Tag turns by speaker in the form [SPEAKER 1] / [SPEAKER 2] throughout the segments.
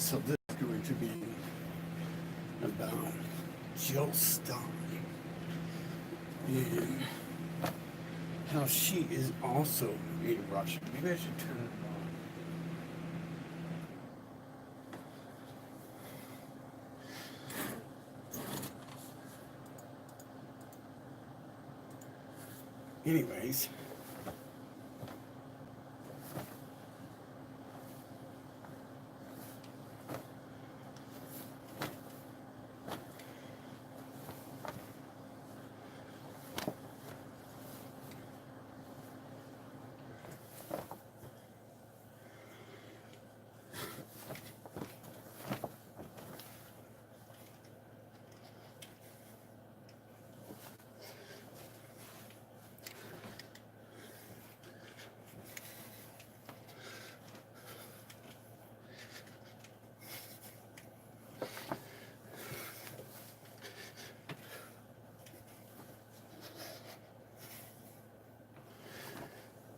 [SPEAKER 1] So this is going to be about Jill Stein and how she is also a Russian. Maybe I should turn it on. Anyways,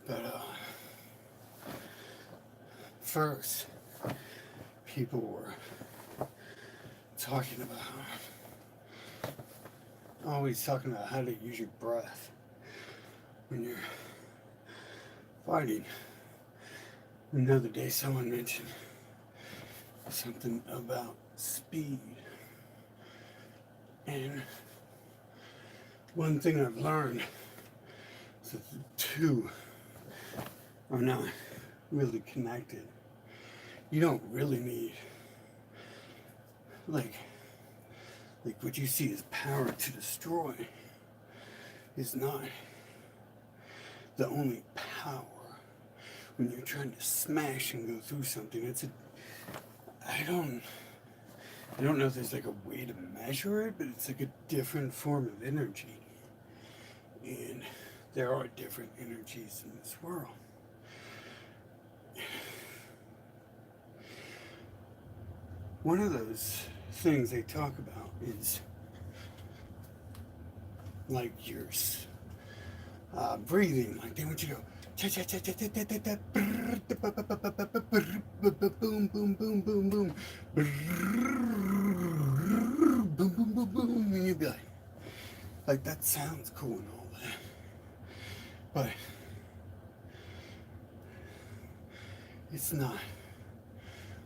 [SPEAKER 1] but first, people were talking about, always talking about how to use your breath when you're fighting. Another day, someone mentioned something about speed. And one thing I've learned is that the two are not really connected. You don't really need, like what you see as power to destroy is not the only power when you're trying to smash and go through something. I don't know if there's like a way to measure it, but it's like a different form of energy. And there are different energies in this world. One of those things they talk about is like your breathing. Like they want you to go boom, boom, boom, boom, boom, boom, boom, boom, boom, and you'd be like that sounds cool and all that, but it's not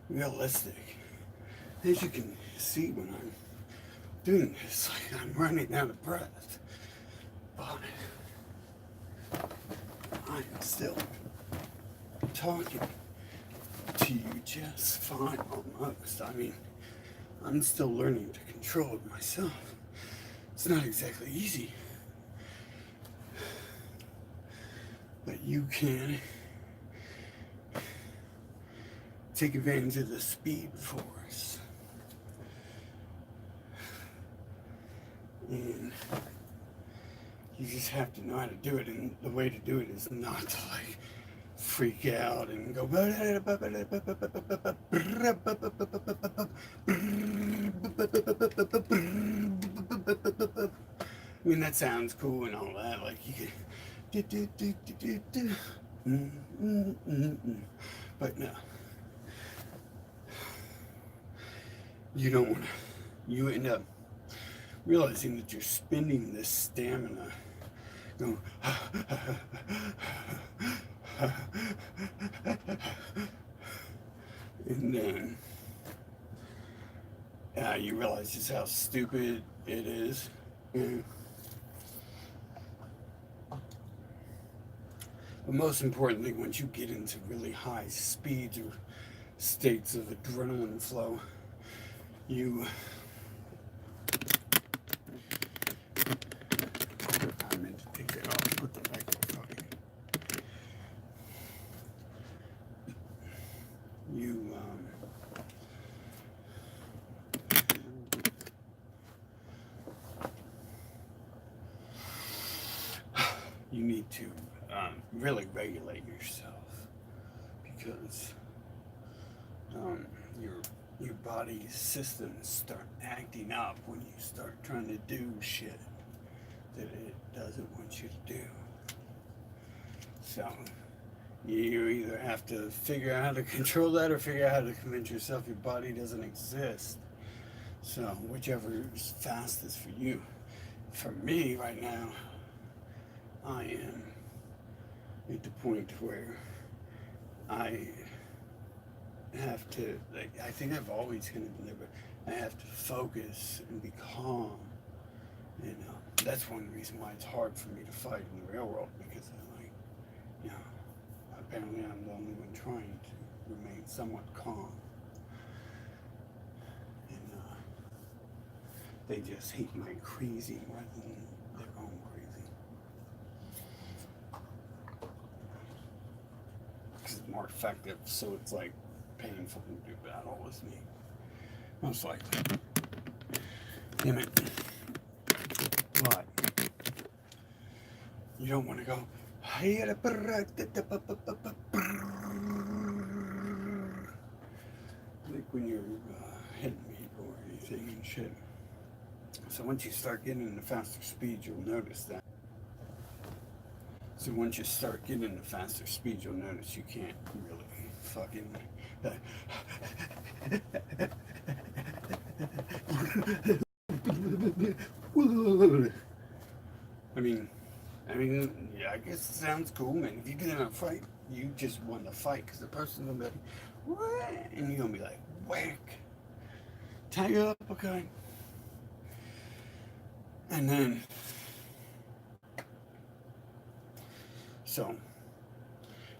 [SPEAKER 1] realistic. As you can see when I'm doing this, like I'm running out of breath, but I'm still talking to you just fine almost. I mean, I'm still learning to control it myself. It's not exactly easy, but you can take advantage of the speed force. And you just have to know how to do it, and the way to do it is not to like freak out and go. I mean, that sounds cool and all that. Like you can, but no, you don't want to. You end up realizing that you're spending this stamina going and then you realize just how stupid it is. And, but most importantly, once you get into really high speeds or states of adrenaline flow, you you need to really regulate yourself, because your body's systems start acting up when you start trying to do shit that it doesn't want you to do. So You either have to figure out how to control that or figure out how to convince yourself your body doesn't exist. So, whichever is fastest for you. For me, right now, I am at the point where I have to, like, I think I've always kind of been there, but I have to focus and be calm. And that's one reason why it's hard for me to fight in the real world, because I'm like, you know, apparently I'm the only one trying to remain somewhat calm. And they just hate my crazy rather than their own crazy. Because it's more effective, so it's like painful to do battle with me. Most likely. Damn it. But you don't want to go. Like when you're hitting people or anything and shit. So once you start getting into faster speeds, you'll notice that. So once you start getting into faster speeds, you'll notice you can't really fucking. I mean, yeah, I guess it sounds cool, man. If you get in a fight, you just want to fight because the person's gonna be like, what? And you're gonna be like, whack. Tie you up, okay? And then, so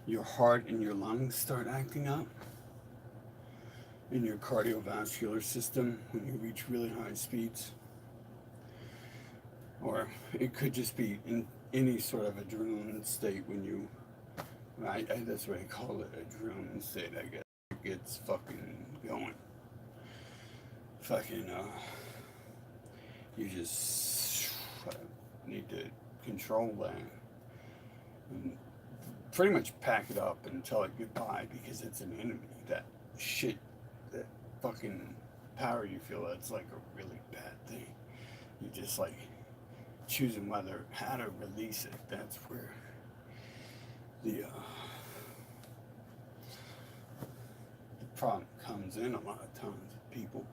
[SPEAKER 1] your heart and your lungs start acting up in your cardiovascular system when you reach really high speeds. Or it could just be in any sort of adrenaline state when you, that's what I call it, adrenaline state, I guess. It gets fucking going. Fucking, you just need to control that. And pretty much pack it up and tell it goodbye because it's an enemy. That shit, that fucking power you feel, that's like a really bad thing. You just like choosing how to release it. That's where the problem comes in a lot of times with people.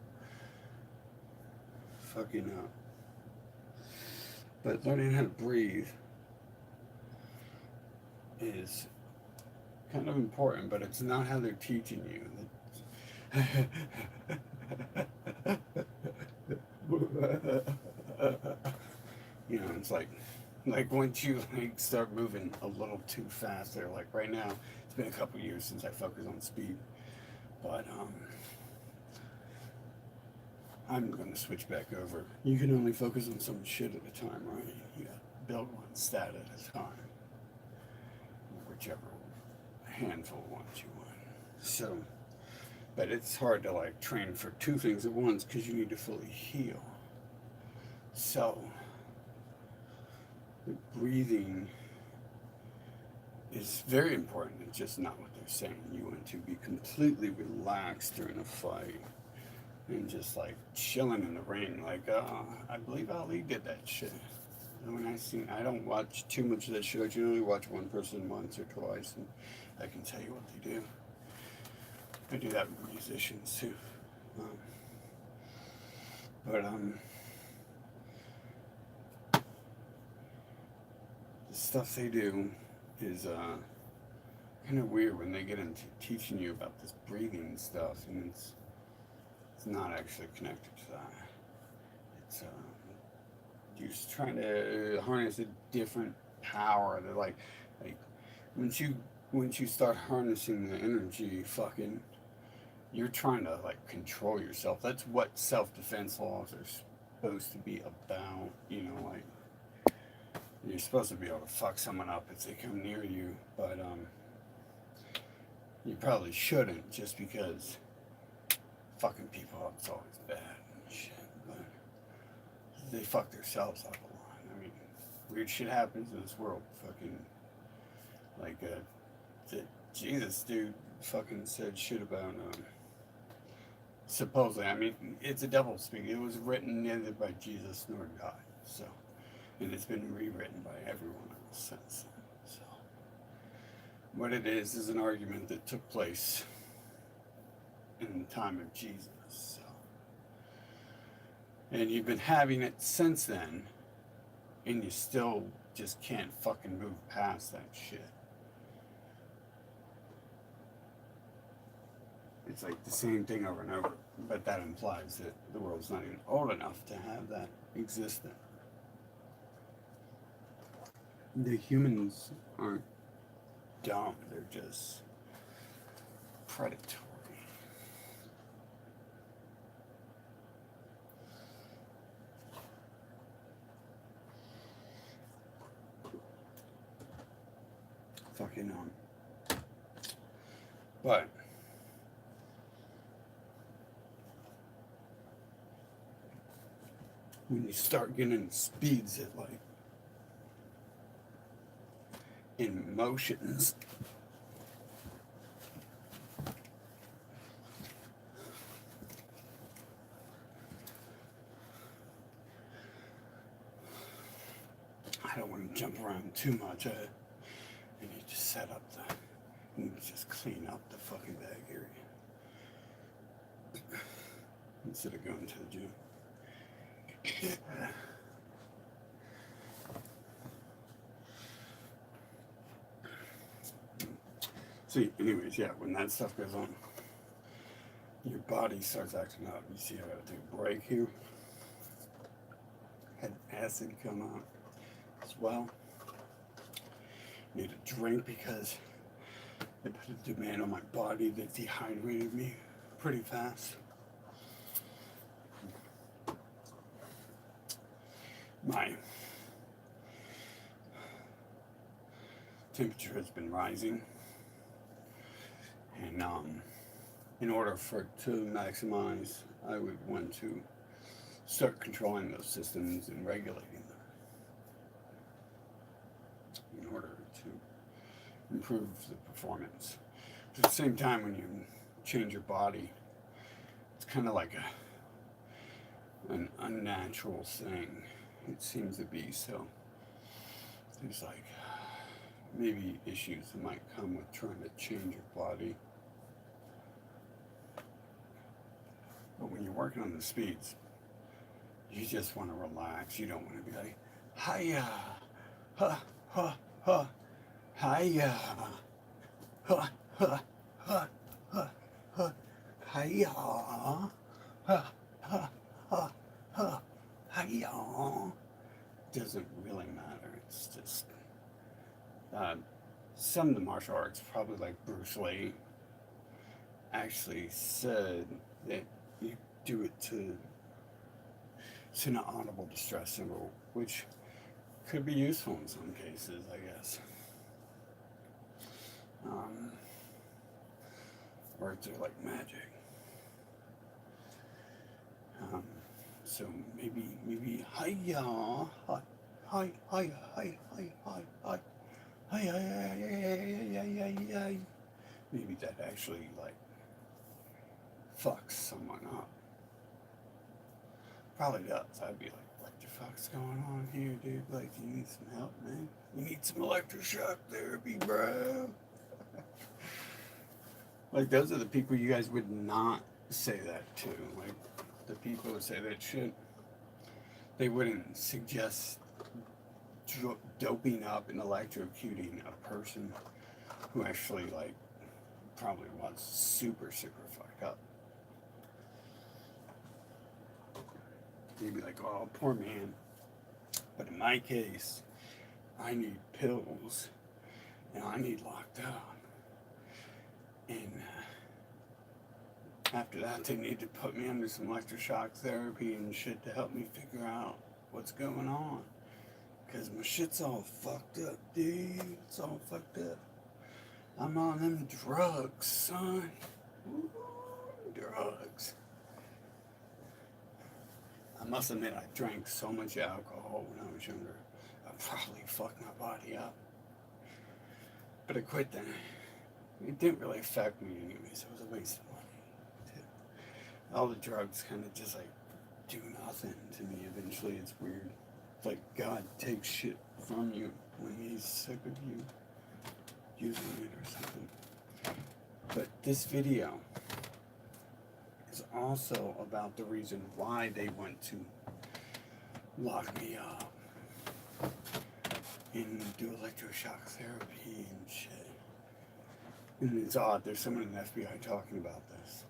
[SPEAKER 1] Fucking up. But learning how to breathe is kind of important, but it's not how they're teaching you. You know, it's like once you like start moving a little too fast, they're like right now. It's been a couple years since I focused on speed, but I'm gonna switch back over. You can only focus on some shit at a time, right? You gotta build one stat at a time, whichever handful ones you want. So, but it's hard to like train for two things at once because you need to fully heal. So, the breathing is very important. It's just not what they're saying. You want to be completely relaxed during a fight and just like chilling in the ring. Like, I believe Ali did that shit. And I don't watch too much of that shit. I generally watch one person once or twice, and I can tell you what they do. I do that with musicians too. But the stuff they do is kind of weird when they get into teaching you about this breathing stuff, and it's not actually connected to that. It's you're just trying to harness a different power. That like once you start harnessing the energy, fucking, you're trying to like control yourself. That's what self-defense laws are supposed to be about. You know, like you're supposed to be able to fuck someone up if they come near you, but you probably shouldn't, just because fucking people up is always bad and shit. But they fuck themselves up a lot. I mean, weird shit happens in this world. Fucking like Jesus dude fucking said shit about supposedly. I mean, it's a devil speaking. It was written neither by Jesus nor God. So, and it's been rewritten by everyone else since then. So, What it is an argument that took place in the time of Jesus. So. And you've been having it since then, and you still just can't fucking move past that shit. It's like the same thing over and over, but that implies that the world's not even old enough to have that existent. The humans aren't dumb, they're just predatory. Fucking but when you start getting speeds at like in motions, I don't want to jump around too much. I need to set up I need to just clean up the fucking bag area instead of going to the gym. See, anyways, yeah, when that stuff goes on, your body starts acting up. You see, I gotta take a break here. Had acid come out as well. Need a drink because it put a demand on my body that dehydrated me pretty fast. My temperature has been rising, and in order for it to maximize, I would want to start controlling those systems and regulating them in order to improve the performance. At the same time, when you change your body, it's kind of like an unnatural thing. It seems to be. So there's like maybe issues that might come with trying to change your body. But when you're working on the speeds, you just want to relax. You don't want to be like, hiya, ha, ha, ha, hiya, ha, ha, ha, ha, ha, hiya, ha, ha, ha, ha, hiya. Doesn't really matter. It's just some of the martial arts, probably like Bruce Lee, actually said that you do it to an audible distress symbol, which could be useful in some cases, I guess. Words are like magic. So maybe hiya, hi, hi, hi, hi, hi, hi, hi, hi, hi, hi. Maybe that actually like fucks someone up. Probably does. I'd be like, what the fuck's going on here, dude? Like, you need some help, man? You need some electroshock therapy, bro. Like, those are the people you guys would not say that to. Like, the people who say that shit, they wouldn't suggest doping up and electrocuting a person who actually, like, probably was super, super fucked up. You'd be like, oh, poor man. But in my case, I need pills, and I need locked up. And after that, they need to put me under some electroshock therapy and shit to help me figure out what's going on. Because my shit's all fucked up, dude. It's all fucked up. I'm on them drugs, son. Ooh, drugs. I must admit, I drank so much alcohol when I was younger. I probably fucked my body up. But I quit then. It didn't really affect me anyways. It was a waste of money. All the drugs kind of just like do nothing to me. Eventually, it's weird. It's like God takes shit from you when he's sick of you. using it or something. But this video is also about the reason why they want to lock me up and do electroshock therapy and shit. And it's odd, there's someone in the FBI talking about this.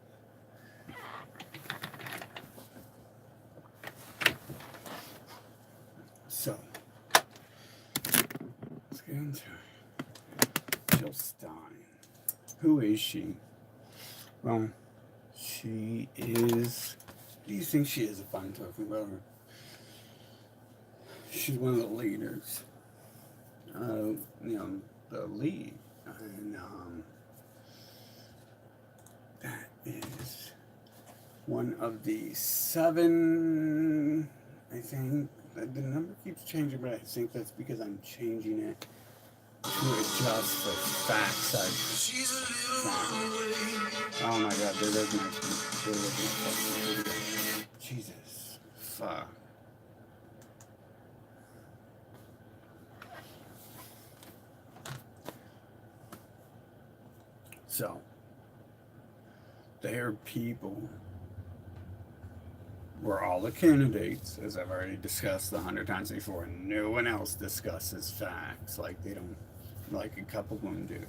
[SPEAKER 1] So, let's get into it. Jill Stein. Who is she? Well, she is... What do you think she is if I'm talking about her? She's one of the leaders. The lead. And that is one of the 7, I think. The number keeps changing, but I think that's because I'm changing it to adjust for facts. Oh my god, there goes my fucking video. Jesus. Fuck. So, their people were all the candidates, as I've already discussed 100 times before. No one else discusses facts like they don't, like a couple of them do.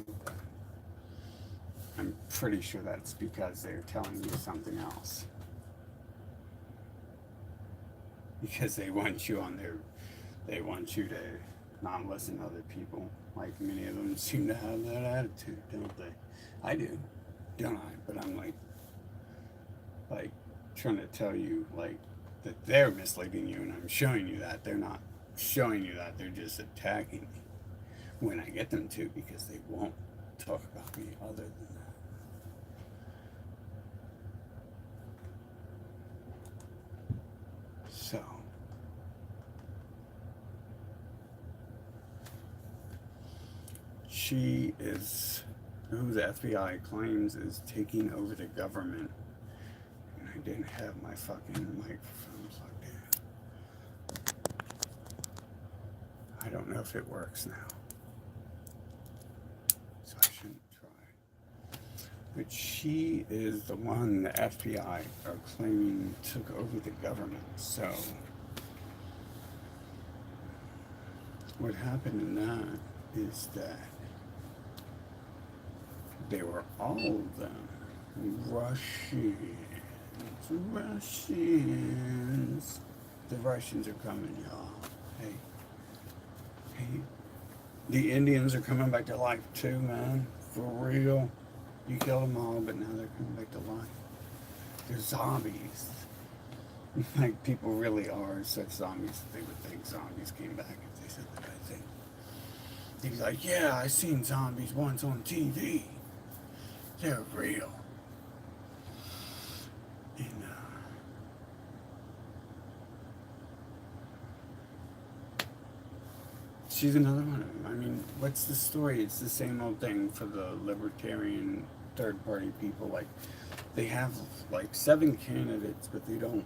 [SPEAKER 1] I'm pretty sure that's because they're telling you something else. Because they want you on their, they want you to not listen to other people. Like many of them seem to have that attitude, don't they? I do, don't I? But I'm like trying to tell you like that they're misleading you, and I'm showing you that they're not showing you that, they're just attacking me when I get them to, because they won't talk about me other than that. So she is who the FBI claims is taking over the government. And I didn't have my fucking microphone plugged in. I don't know if it works now. So I shouldn't try. But she is the one the FBI are claiming took over the government. So what happened in that is that they were all of them Russians. The Russians are coming, y'all. Hey. The Indians are coming back to life too, man. For real. You killed them all, but now they're coming back to life. They're zombies. Like, people really are such zombies that they would think zombies came back if they said the right thing. They'd be like, yeah, I seen zombies once on TV. They're real. And, she's another one of them. I mean, what's the story? It's the same old thing for the libertarian third-party people. Like, they have, like, 7 candidates, but they don't,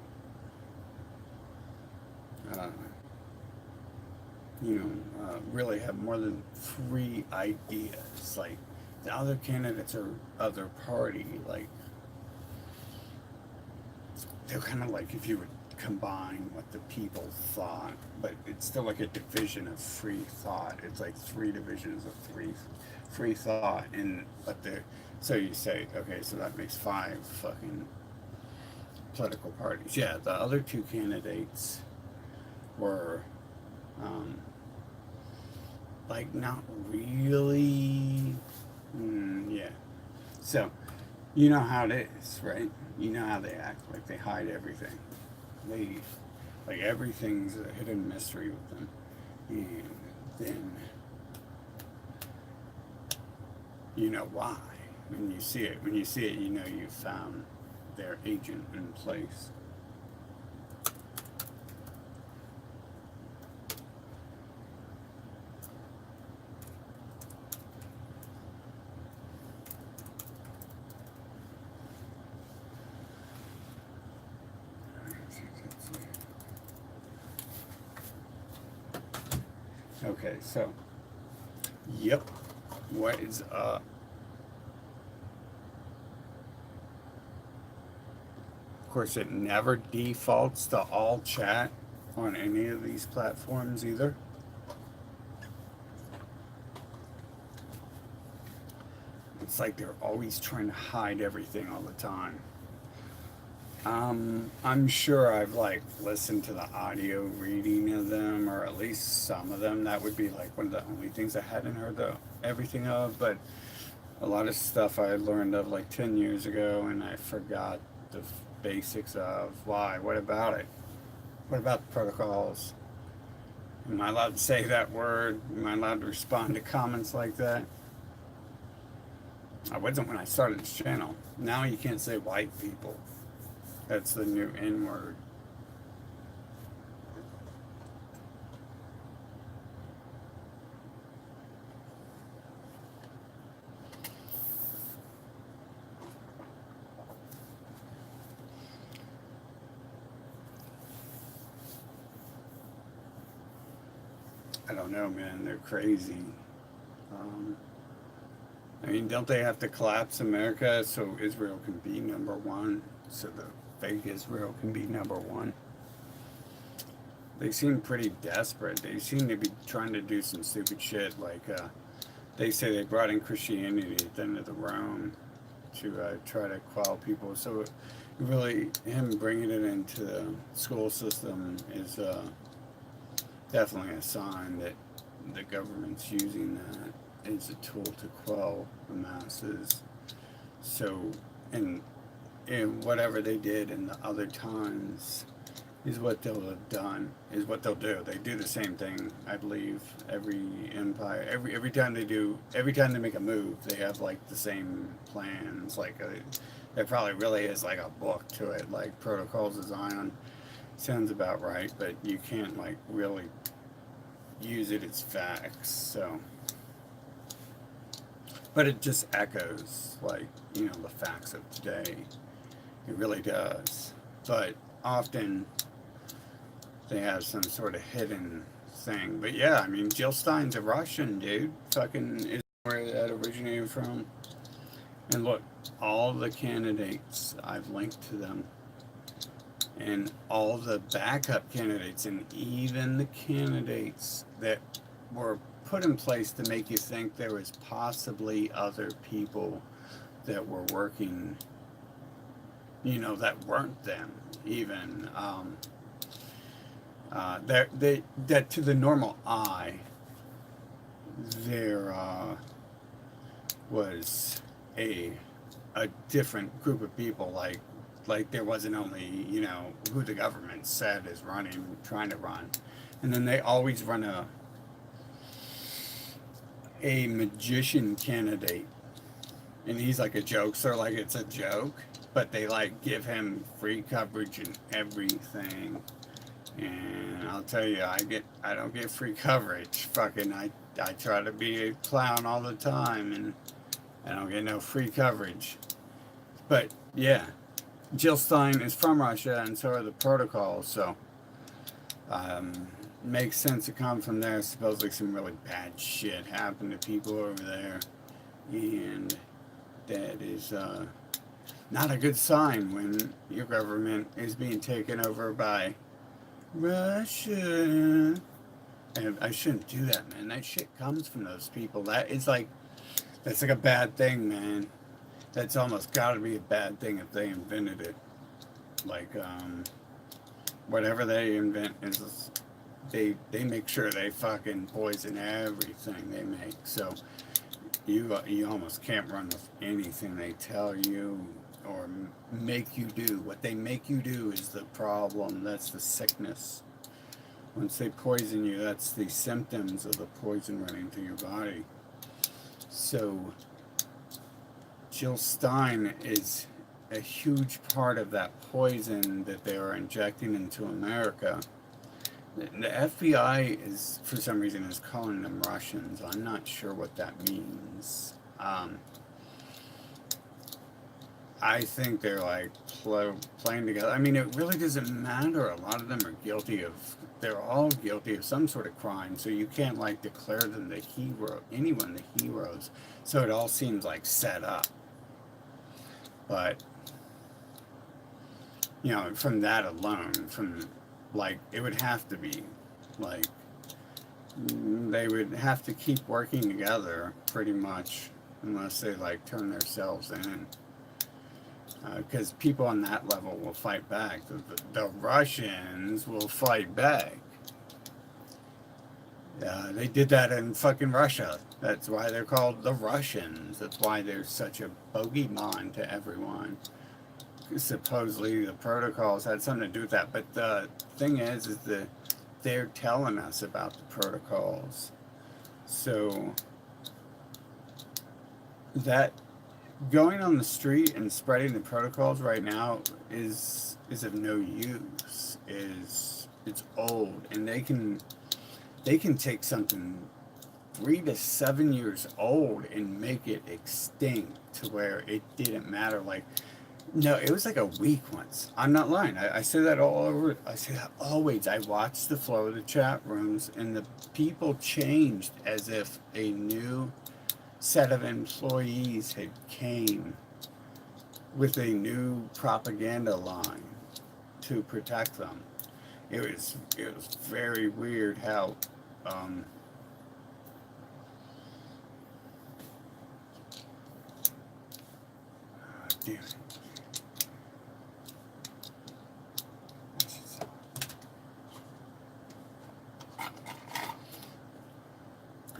[SPEAKER 1] really have more than 3 ideas. Like, the other candidates are other party. Like, they're kind of like if you would combine what the people thought, but it's still like a division of free thought. It's like 3 divisions of free thought, and so you say, okay, so that makes 5 fucking political parties. Yeah, the other 2 candidates were like not really. Yeah. So you know how it is, right? You know how they act. Like, they hide everything. Like, everything's a hidden mystery with them. And then you know why. When you see it, you know you found their agent in place. Okay, so, yep. What is up? Of course, it never defaults to all chat on any of these platforms either. It's like they're always trying to hide everything all the time. I'm sure I've like listened to the audio reading of them, or at least some of them. That would be like one of the only things I hadn't heard everything of. But a lot of stuff I learned of like 10 years ago, and I forgot the basics of why. What about it? What about the protocols? Am I allowed to say that word? Am I allowed to respond to comments like that? I wasn't when I started this channel. Now you can't say white people. That's the new N word. I don't know, man. They're crazy. Um, I mean, don't they have to collapse America so Israel can be number one? So the fake Israel can be number one? They seem pretty desperate. They seem to be trying to do some stupid shit. Like, they say they brought in Christianity at the end of the Rome to try to quell people. So, really, him bringing it into the school system is definitely a sign that the government's using that as a tool to quell the masses. So, and whatever they did in the other times is what they'll have done, is what they'll do. They do the same thing, I believe, every empire, every time they make a move, they have like the same plans. Like there probably really is like a book to it, like Protocols of Zion. Sounds about right, but you can't like really use it as facts. So, but it just echoes like the facts of today. It really does. But often they have some sort of hidden thing. But yeah, I mean, Jill Stein's a Russian, dude. Fucking is where that originated from. And look, all the candidates, I've linked to them. And all the backup candidates, and even the candidates that were put in place to make you think there was possibly other people that were working, that weren't them, even. That to the normal eye, there was a different group of people. Like there wasn't only who the government said is trying to run, and then they always run a magician candidate, and he's like a jokester, like it's a joke, but they like give him free coverage and everything. And I'll tell you, I don't get free coverage. Fucking I try to be a clown all the time, and I don't get no free coverage. But yeah, Jill Stein is from Russia, and so are the protocols. So makes sense to come from there. Supposedly some really bad shit happened to people over there, and that is not a good sign when your government is being taken over by Russia. And I shouldn't do that, man. That shit comes from those people. That's like a bad thing, man. That's almost got to be a bad thing if they invented it. Like, whatever they invent is, they make sure they fucking poison everything they make. So you almost can't run with anything they tell you or make you do. What they make you do is the problem. That's the sickness. Once they poison you, that's the symptoms of the poison running through your body. So Jill Stein is a huge part of that poison that they are injecting into America. The FBI is, for some reason, is calling them Russians. I'm not sure what that means. I think they're like playing together. I mean, it really doesn't matter. A lot of them are guilty of. They're all guilty of some sort of crime. So you can't like declare them the hero. Anyone the heroes. So it all seems like set up. But you know, from that alone, from like it would have to be like they would have to keep working together pretty much, unless they like turn themselves in. Because people on that level will fight back. The Russians will fight back. They did that in fucking Russia. That's why they're called the Russians. That's why they're such a bogeyman to everyone. Supposedly the protocols had something to do with that. But the thing is that they're telling us about the protocols. So that going on the street and spreading the protocols right now is of no use. It's old, and they can take something 3 to 7 years old and make it extinct to where it didn't matter. Like, no, it was like a week once. I'm not lying. I say that all over. I say that always. I watched the flow of the chat rooms, and the people changed as if a new set of employees had came with a new propaganda line to protect them. It was very weird how damn it.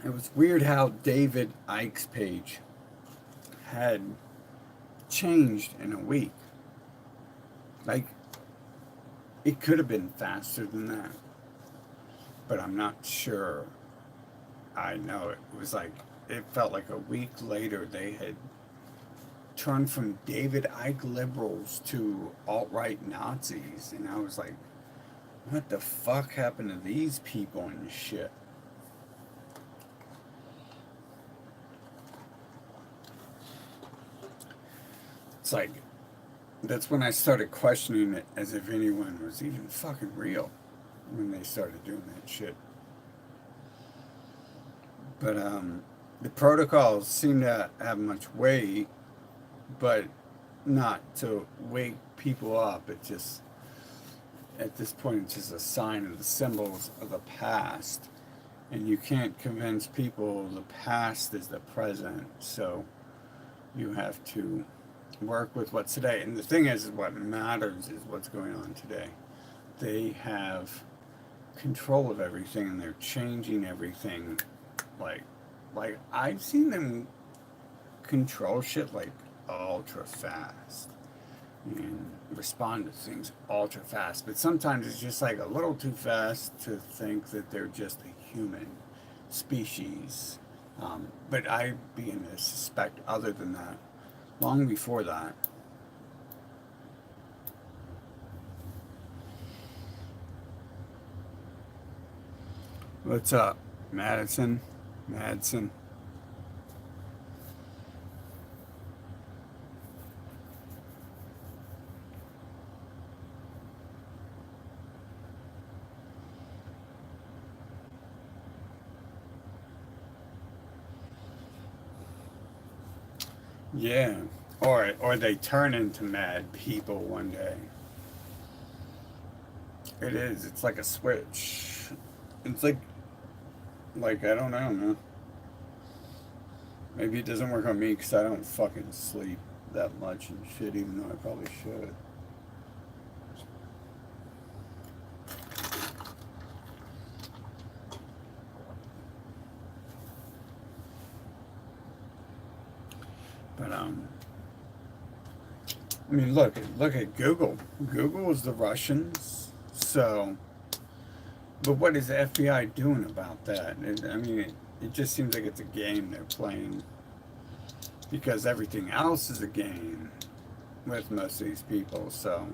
[SPEAKER 1] It was weird how David Icke's page had changed in a week. Like, it could have been faster than that, but I'm not sure. I know it was like, it felt like a week later they had turned from David Icke liberals to alt-right Nazis, and I was like, what the fuck happened to these people and shit? It's like, that's when I started questioning it as if anyone was even fucking real when they started doing that shit. But the protocols seem to have much weight, but not to wake people up. It just, at this point, it's just a sign of the symbols of the past. And you can't convince people the past is the present. So you have to work with what's today. And the thing is what matters is what's going on today. They have control of everything, and they're changing everything. Like I've seen them control shit like ultra fast and respond to things ultra fast. But sometimes it's just like a little too fast to think that they're just a human species. But I begin to suspect other than that. Long before that. What's up, Madison? Madsen? Yeah. Or they turn into mad people one day. It is. It's like a switch. It's like I don't know, man. Maybe it doesn't work on me because I don't fucking sleep that much and shit, even though I probably should. But I mean, look at Google. Google is the Russians, so. But what is the FBI doing about that? I mean, it just seems like it's a game they're playing, because everything else is a game with most of these people. So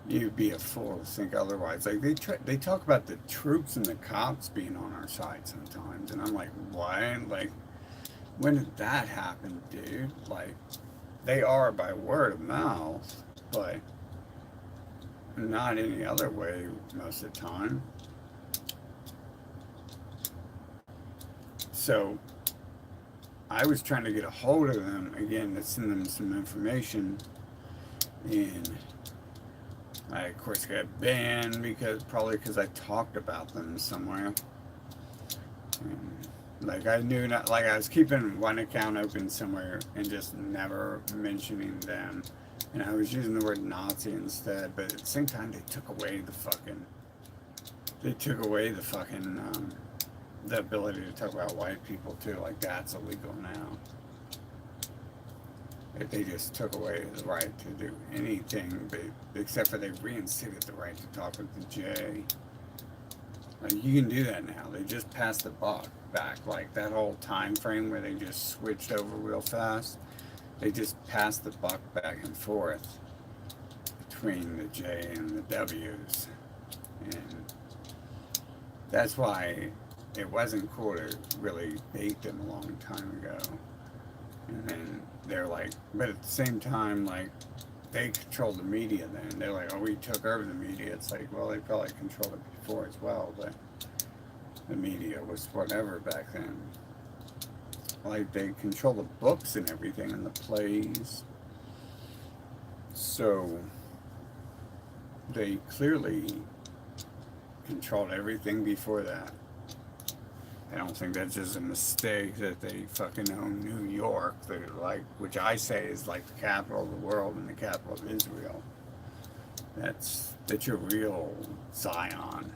[SPEAKER 1] you'd be a fool to think otherwise. Like they talk about the troops and the cops being on our side sometimes, and I'm like, why? Like, when did that happen, dude? Like, they are by word of mouth, but not any other way most of the time. So I was trying to get a hold of them again to send them some information, and I of course got banned because I talked about them somewhere. And, like I knew not like I was keeping one account open somewhere and just never mentioning them, and I was using the word Nazi instead. But at the same time, they took away the ability to talk about white people too. Like that's illegal now. If they just took away the right to do anything, but except for they reinstated the right to talk with the J. Like you can do that now. They just passed the buck back. Like that whole time frame where they just switched over real fast. They just passed the buck back and forth between the J and the W's, and that's why it wasn't cool to really bait them a long time ago. And then they're like, but at the same time, like, they controlled the media then. They're like, oh, we took over the media. It's like, well, they probably controlled it before as well, but the media was whatever back then. Like, they control the books and everything and the plays. So, they clearly controlled everything before that. I don't think that's just a mistake that they fucking own New York, like, which I say is like the capital of the world and the capital of Israel. That's your real Zion.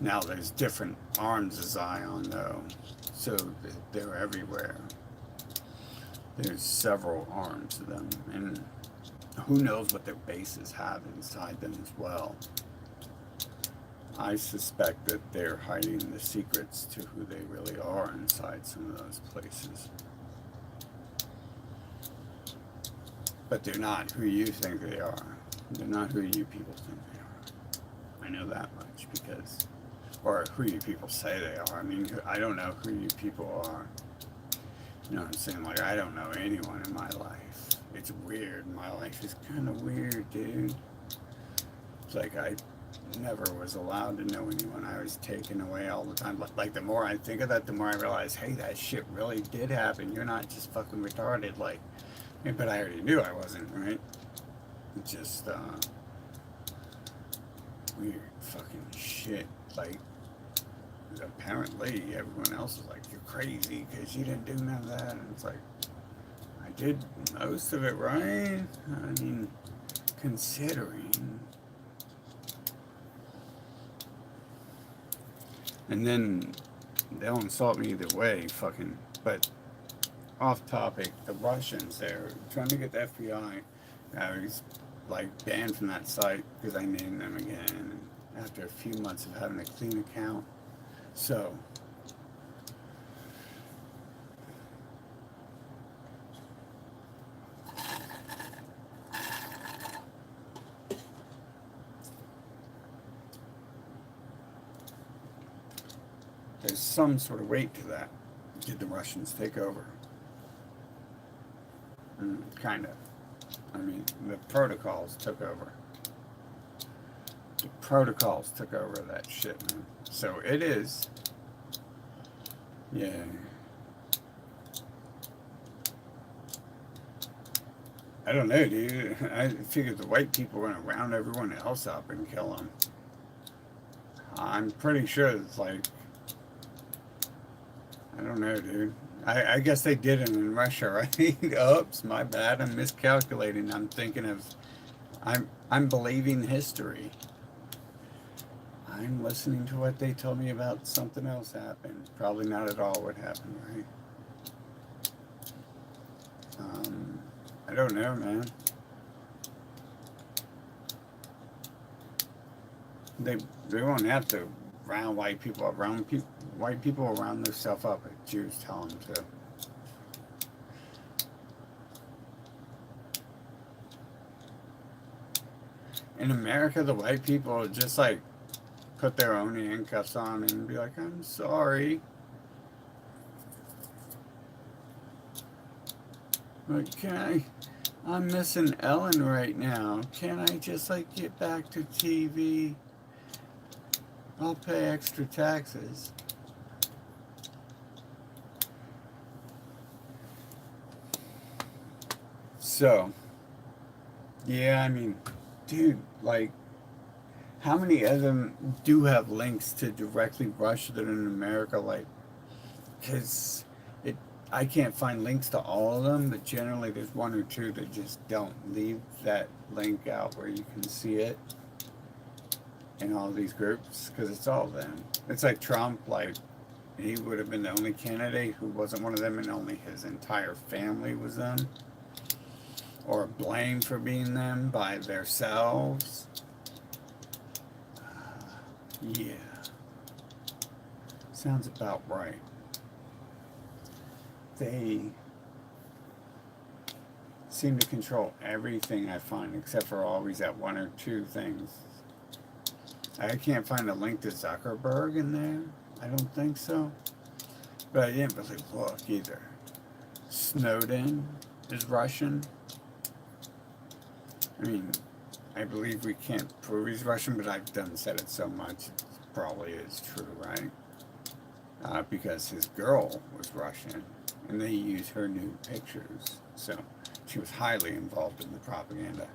[SPEAKER 1] Now there's different arms of Zion though, so they're everywhere. There's several arms of them, and who knows what their bases have inside them as well. I suspect that they're hiding the secrets to who they really are inside some of those places. But they're not who you think they are. They're not who you people think they are. I know that much because, or who you people say they are. I mean, I don't know who you people are. You know what I'm saying? Like, I don't know anyone in my life. It's weird. My life is kind of weird, dude. It's like I never was allowed to know anyone. I was taken away all the time. Like the more I think of that, the more I realize, hey, that shit really did happen. You're not just fucking retarded. Like, but I already knew I wasn't, right? It's just weird fucking shit. Like, apparently everyone else is like, you're crazy because you didn't do none of that. And it's like, I did most of it right. I mean, considering. And then they'll insult me either way, fucking. But off topic, the Russians, they're trying to get the FBI. I was like banned from that site because I named them again after a few months of having a clean account. So there's some sort of weight to that. Did the Russians take over? Kind of. I mean, the protocols took over. The protocols took over that shit, man. So it is. Yeah. I don't know, dude. I figured the white people were going to round everyone else up and kill them. I'm pretty sure it's like, I don't know, dude. I guess they did it in Russia, right? Oops, my bad. I'm miscalculating. I'm thinking of, I'm believing history. I'm listening to what they told me about something else happened. Probably not at all what happened, right? I don't know, man. They won't have to round white people up. White people will round themselves up if Jews tell them to. In America, the white people just like put their own handcuffs on and be like, I'm sorry. Like, I'm missing Ellen right now. Can I just, like, get back to TV? I'll pay extra taxes. So, yeah, I mean, dude, like, how many of them do have links to directly Russia that are in America? Like, because I can't find links to all of them, but generally there's one or two that just don't leave that link out where you can see it in all these groups, because it's all them. It's like Trump, like, he would have been the only candidate who wasn't one of them, and only his entire family was them, or blamed for being them by themselves. Yeah, sounds about right. They seem to control everything I find, except for always that one or two things. I can't find a link to Zuckerberg in there. I don't think so. But I didn't really look either. Snowden is Russian. I mean, I believe we can't prove he's Russian, but I've done said it so much, it probably is true, right? Because his girl was Russian, and they used her nude pictures, so she was highly involved in the propaganda.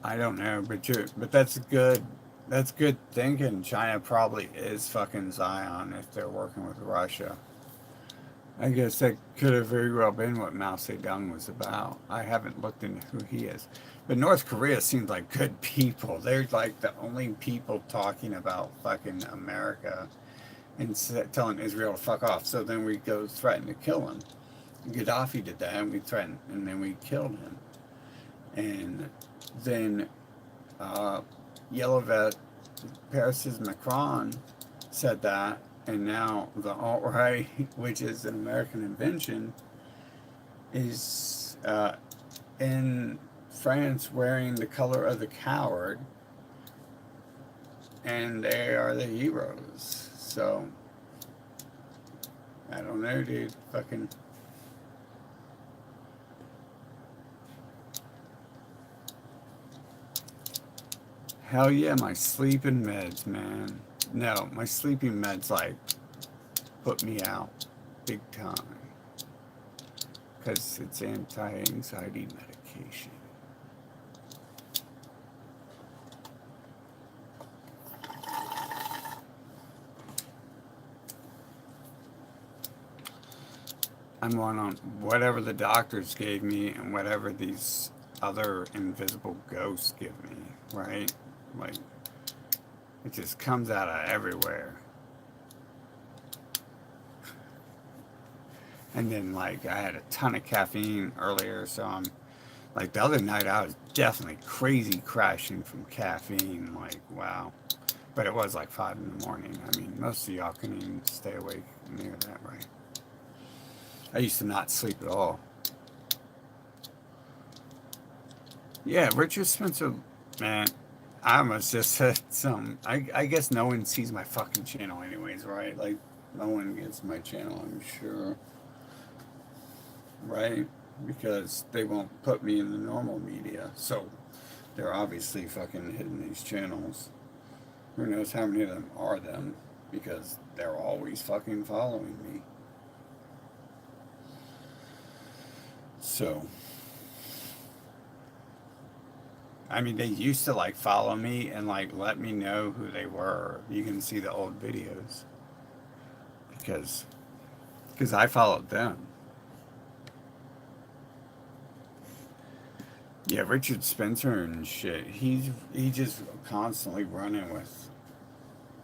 [SPEAKER 1] I don't know, but that's good. That's good thinking. China probably is fucking Zion if they're working with Russia. I guess that could have very well been what Mao Zedong was about. I haven't looked into who he is. But North Korea seems like good people. They're like the only people talking about fucking America and telling Israel to fuck off. So then we go threaten to kill him. Gaddafi did that, and we threatened, and then we killed him. And then Yellow Vet, Paris's Macron said that, and now the alt-right, which is an American invention, is in France wearing the color of the coward, and they are the heroes. So, I don't know, dude. Fucking... Hell yeah, my sleeping meds, man. No, my sleeping meds, like, put me out big time. Because it's anti-anxiety medication. I'm on whatever the doctors gave me and whatever these other invisible ghosts give me, right? Like, it just comes out of everywhere. And then, like, I had a ton of caffeine earlier, so I'm, like, the other night I was definitely crazy crashing from caffeine, like, wow. But it was like 5 in the morning. I mean, most of y'all can even stay awake near that, right? I used to not sleep at all. Yeah, Richard Spencer, man, I almost just said something. I guess no one sees my fucking channel anyways, right? Like, no one gets my channel, I'm sure. Right? Because they won't put me in the normal media. So, they're obviously fucking hitting these channels. Who knows how many of them are them? Because they're always fucking following me. So... I mean, they used to, like, follow me and, like, let me know who they were. You can see the old videos. Because I followed them. Yeah, Richard Spencer and shit. He just constantly running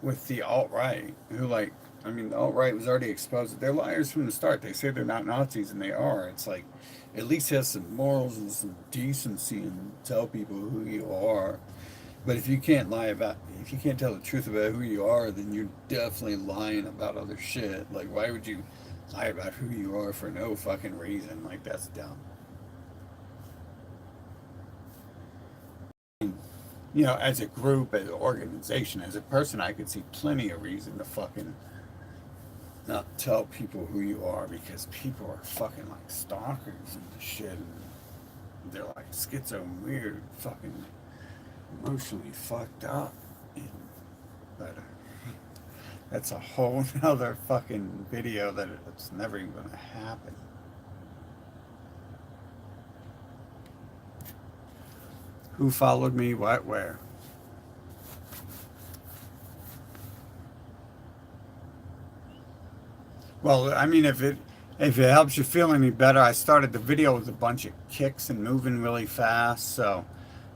[SPEAKER 1] with the alt-right. Who, like, I mean, the alt-right was already exposed. They're liars from the start. They say they're not Nazis, and they are. It's like, at least have some morals and some decency and tell people who you are. But if you can't if you can't tell the truth about who you are, then you're definitely lying about other shit. Like, why would you lie about who you are for no fucking reason? Like, that's dumb. You know, as a group, as an organization, as a person, I could see plenty of reason to fucking not tell people who you are, because people are fucking like stalkers and shit. And they're like schizo, weird, fucking emotionally fucked up. And, but that's a whole nother fucking video that it's never even gonna happen. Who followed me? What? Where? Well, I mean, if it helps you feel any better, I started the video with a bunch of kicks and moving really fast. So,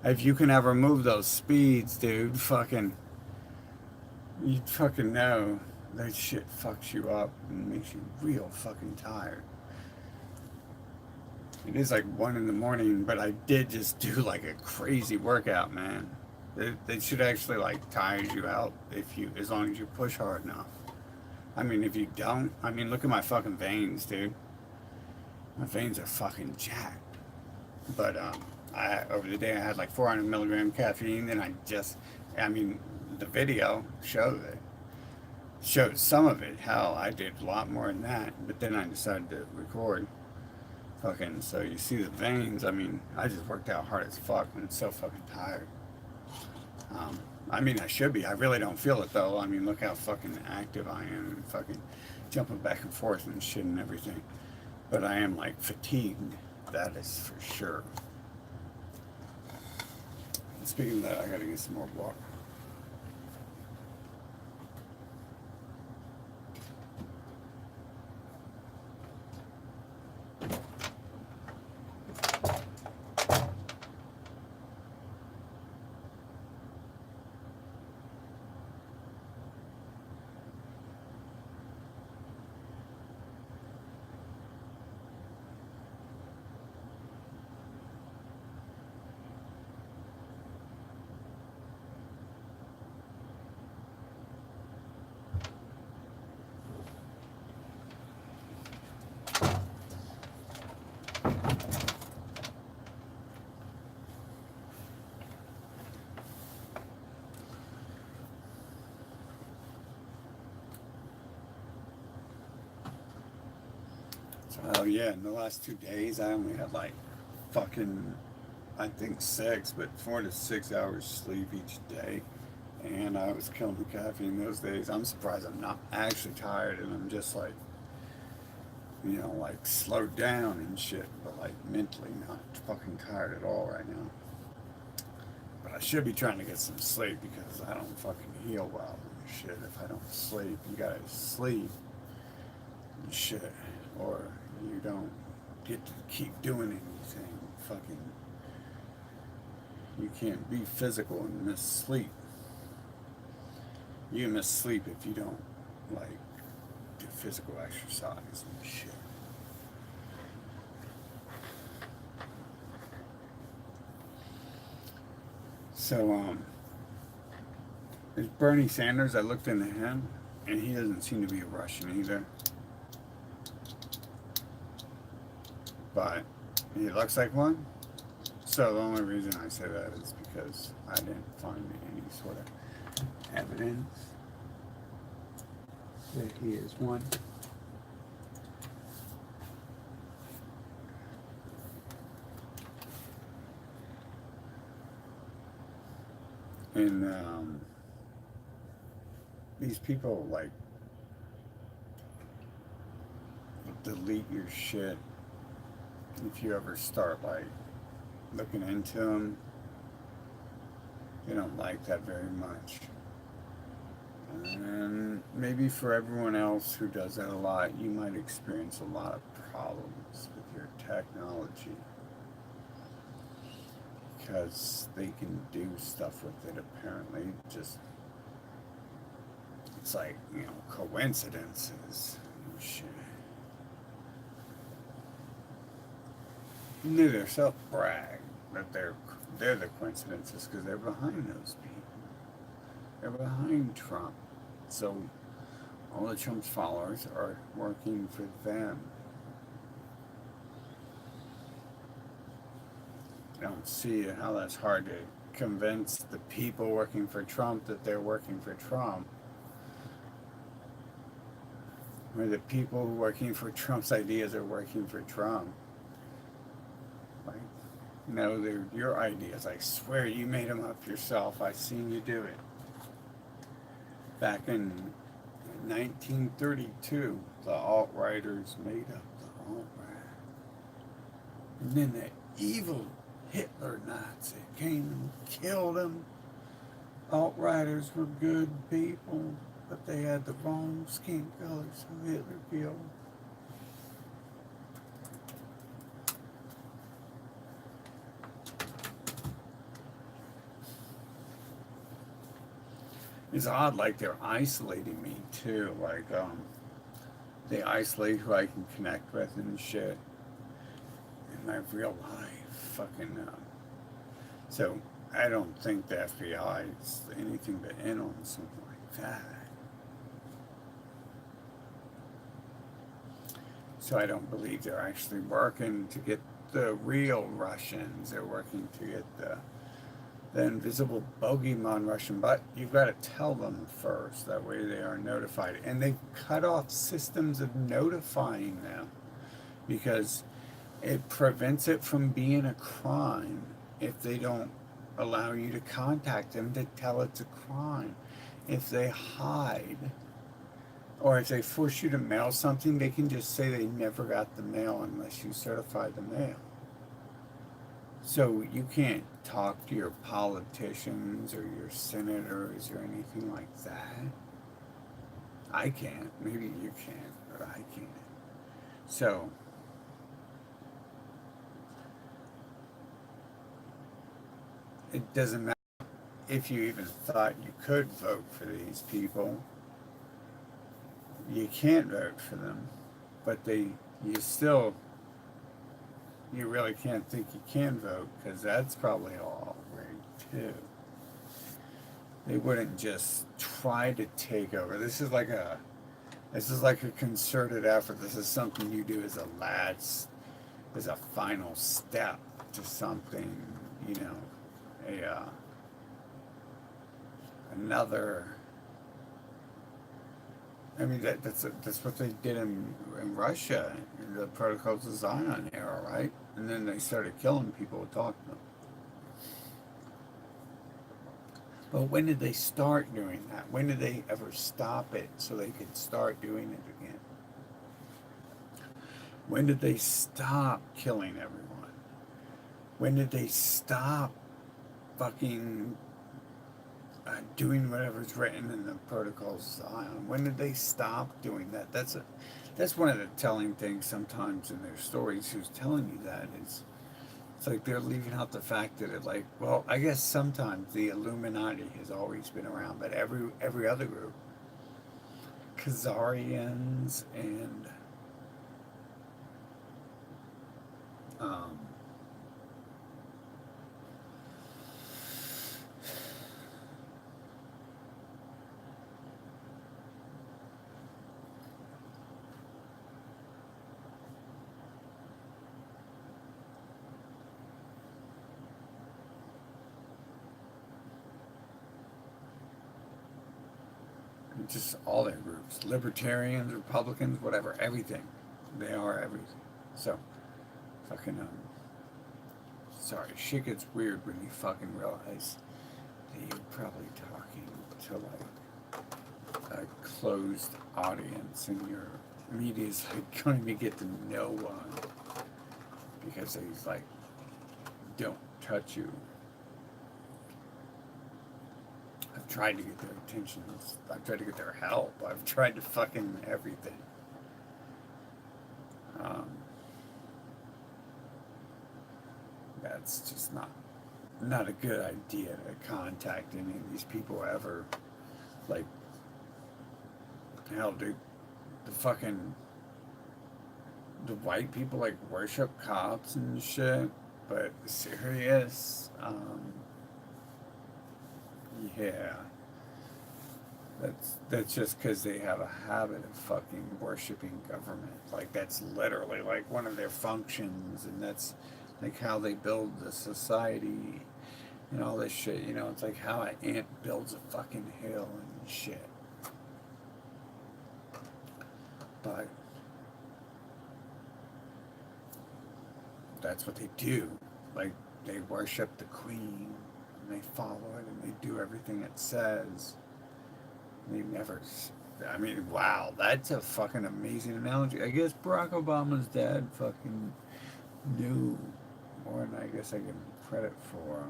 [SPEAKER 1] if you can ever move those speeds, dude, fucking, you fucking know that shit fucks you up and makes you real fucking tired. It is like 1 in the morning, but I did just do like a crazy workout, man. It should actually like tire you out if you, as long as you push hard enough. I mean, if you don't, I mean, look at my fucking veins, dude. My veins are fucking jacked. But over the day I had like 400 milligram caffeine, and I mean, the video showed some of it. Hell, I did a lot more than that. But then I decided to record. Fucking, so you see the veins. I mean, I just worked out hard as fuck and I'm so fucking tired. I mean, I should be. I really don't feel it though. I mean, look how fucking active I am and fucking jumping back and forth and shit and everything. But I am like fatigued. That is for sure. And speaking of that, I gotta get some more water. Oh yeah, in the last 2 days I only had like fucking, I think 6, but 4 to 6 hours sleep each day. And I was killing the caffeine those days. I'm surprised I'm not actually tired, and I'm just like, you know, like slowed down and shit, but like mentally not fucking tired at all right now. But I should be trying to get some sleep because I don't fucking heal well and shit if I don't sleep. You gotta sleep and shit, or you don't get to keep doing anything. Fucking, you can't be physical and miss sleep. You miss sleep if you don't like do physical exercise and shit. So there's Bernie Sanders. I looked into him, and he doesn't seem to be a Russian either. But he looks like one. So the only reason I say that is because I didn't find any sort of evidence that he is one. And these people like delete your shit if you ever start like looking into them. They don't like that very much. And maybe for everyone else who does that a lot, you might experience a lot of problems with your technology because they can do stuff with it apparently. Just, it's like, you know, coincidences and shit. And they themselves brag that they're the coincidences because they're behind those people. They're behind Trump. So all of Trump's followers are working for them. I don't see how that's hard to
[SPEAKER 2] convince the people working for Trump that they're working for Trump, or the people working for Trump's ideas are working for Trump. Like, no, they're your ideas. I swear you made them up yourself. I seen you do it. Back in 1932, the alt-righters made up the alt-right. And then the evil Hitler Nazi came and killed them. Alt-righters were good people, but they had the wrong skin color, so Hitler killed them. It's odd, like they're isolating me too. Like, they isolate who I can connect with and shit in my real life. Fucking, so I don't think the FBI is anything but in on something like that. So I don't believe they're actually working to get the real Russians. They're working to get the invisible bogeyman Russian, but you've got to tell them first. That way they are notified. And they've cut off systems of notifying them because it prevents it from being a crime if they don't allow you to contact them to tell it's a crime. If they hide, or if they force you to mail something, they can just say they never got the mail unless you certify the mail. So you can't talk to your politicians or your senators or anything like that. I can't. Maybe you can, but I can't. So it doesn't matter if you even thought you could vote for these people. You can't vote for them, but you really can't think you can vote, because that's probably all rigged too. They wouldn't just try to take over. This is like a concerted effort. This is something you do as a final step to something, another. I mean, that's what they did in Russia, in the Protocols of Zion era, right? And then they started killing people who talked to them. But when did they start doing that? When did they ever stop it so they could start doing it again? When did they stop killing everyone? When did they stop fucking doing whatever's written in the Protocols of Zion? When did they stop doing that? That's one of the telling things sometimes in their stories. Who's telling you that is, it's like they're leaving out the fact that I guess sometimes the Illuminati has always been around, but every other group, Khazarians and just all their groups, libertarians, Republicans, whatever, everything. They are everything. So, fucking, sorry, shit gets weird when you fucking realize that you're probably talking to, like, a closed audience and your media's, like, going to get to no one because he's, like, don't touch you. I've tried to get their attention. I've tried to get their help. I've tried to fucking everything. That's just not a good idea to contact any of these people ever. Like, hell, dude, the white people, like, worship cops and shit, but serious, yeah, that's just because they have a habit of fucking worshiping government. Like, that's literally like one of their functions, and that's like how they build the society. and all this shit. You know, it's like how an ant builds a fucking hill and shit. But that's what they do. Like, they worship the queen, and they follow it, and they do everything it says. They never. I mean, wow, that's a fucking amazing analogy. I guess Barack Obama's dad fucking knew more than I guess I give him credit for.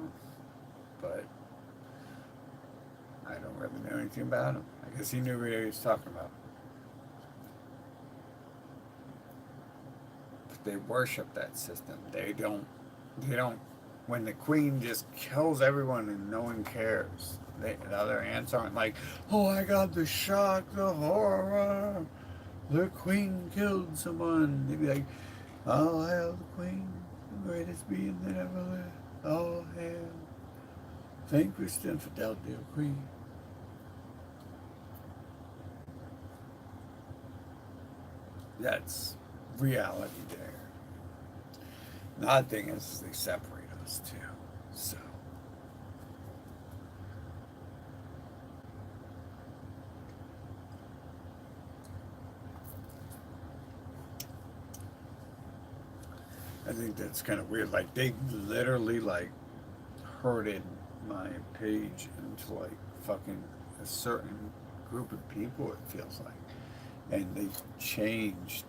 [SPEAKER 2] But I don't really know anything about him. I guess he knew what he was talking about. But they worship that system. They don't. When the queen just kills everyone and no one cares, the other ants aren't like, oh my god, the shock, the horror, the queen killed someone. They'd be like, oh, hail the queen, the greatest being that ever lived. Oh, hail. Vanquish the infidelity of queen. That's reality there. The odd thing is they separate us too. So I think that's kind of weird. Like they literally like herded my page into like fucking a certain group of people. It feels like, and they changed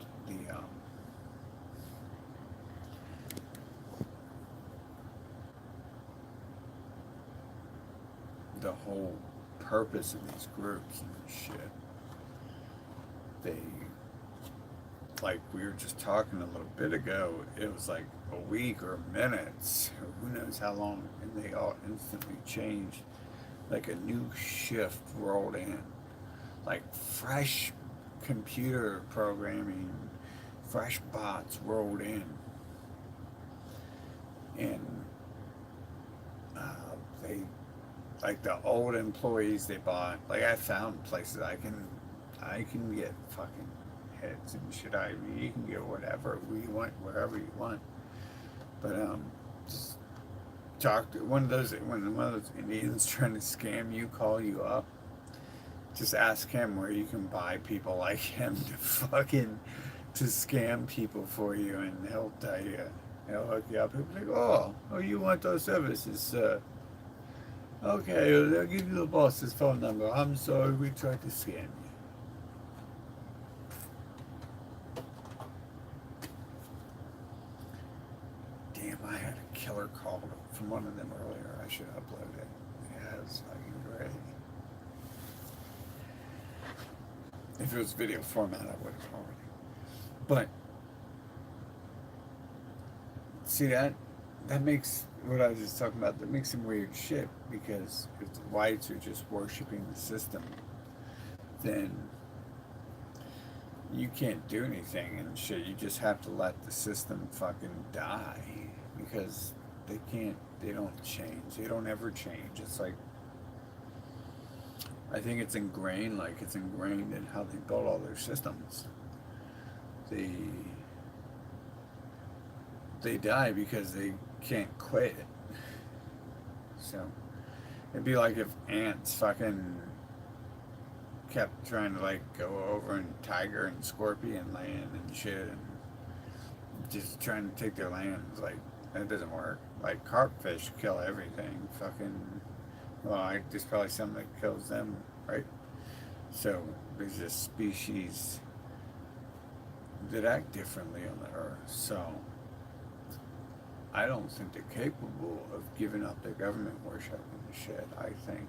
[SPEAKER 2] the whole purpose of these groups and shit. They, like we were just talking a little bit ago, it was like a week or minutes, or who knows how long, and they all instantly changed. Like a new shift rolled in, like fresh computer programming, fresh bots rolled in, and they, like the old employees they bought. Like I found places I can get fucking heads and shit. I mean, you can get whatever you want, wherever you want. But just talk to one of those Indians trying to scam you, call you up. Just ask him where you can buy people like him to scam people for you, and he'll tell you. He'll hook you up. He'll be like, oh, you want those services? Okay, I'll give you the boss's phone number. I'm sorry, we tried to scam you. Damn, I had a killer call from one of them earlier. I should upload it. Yeah, it's fucking great. If it was video format, I would have already. But see that makes what I was just talking about. That makes some weird shit, because if the whites are just worshiping the system, then you can't do anything and shit. You just have to let the system fucking die, because they don't change. They don't ever change. It's like, I think it's ingrained in how they build all their systems. They die because they can't quit. So it'd be like if ants fucking kept trying to like go over and tiger and scorpion land and shit, and just trying to take their land. It's like, that doesn't work. Like carpfish kill everything. Fucking, well, there's probably something that kills them, right? So there's just species that act differently on the earth. So I don't think they're capable of giving up their government worship and shit. I think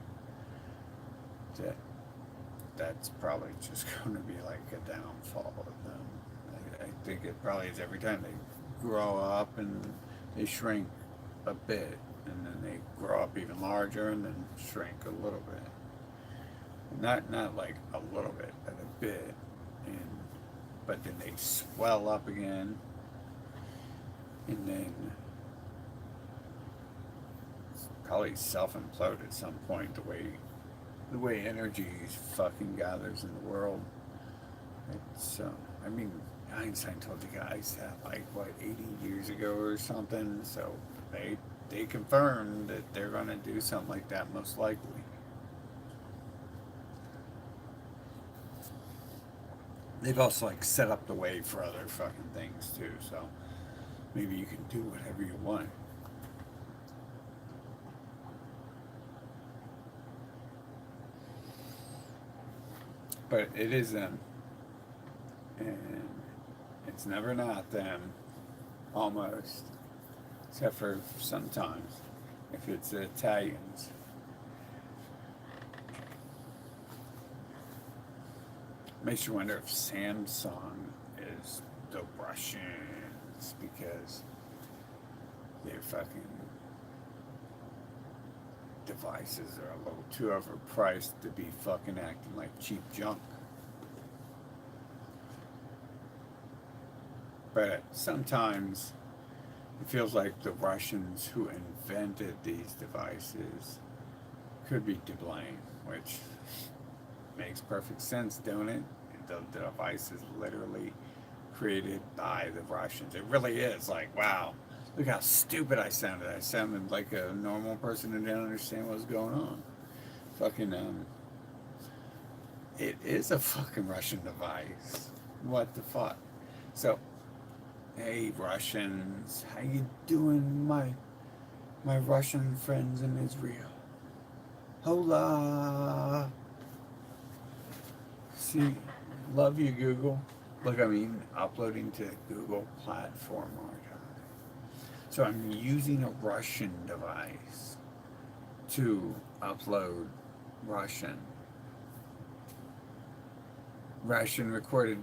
[SPEAKER 2] that's probably just going to be like a downfall of them. I think it probably is every time they grow up and they shrink a bit, and then they grow up even larger and then shrink a little bit. Not like a little bit, but a bit. But then they swell up again, and then probably self-implode at some point, the way energy fucking gathers in the world. It's I mean, Einstein told you guys that like what, 80 years ago or something. So they they confirmed that they're going to do something like that most likely. They've also like set up the way for other fucking things too, so maybe you can do whatever you want. But it is them. And it's never not them. Almost. Except for sometimes. If it's the Italians. Makes you wonder if Samsung is the Russians because their fucking devices are a little too overpriced to be fucking acting like cheap junk. But sometimes it feels like the Russians who invented these devices could be to blame, which makes perfect sense, don't it? The device is literally created by the Russians. It really is. Like, wow, look how stupid I sounded. I sounded like a normal person who didn't understand what was going on. Fucking, it is a fucking Russian device. What the fuck? So, hey Russians, how you doing, my Russian friends in Israel? Hola. See, love you, Google. Look, I mean, uploading to Google platform, aren't I? So I'm using a Russian device to upload Russian recorded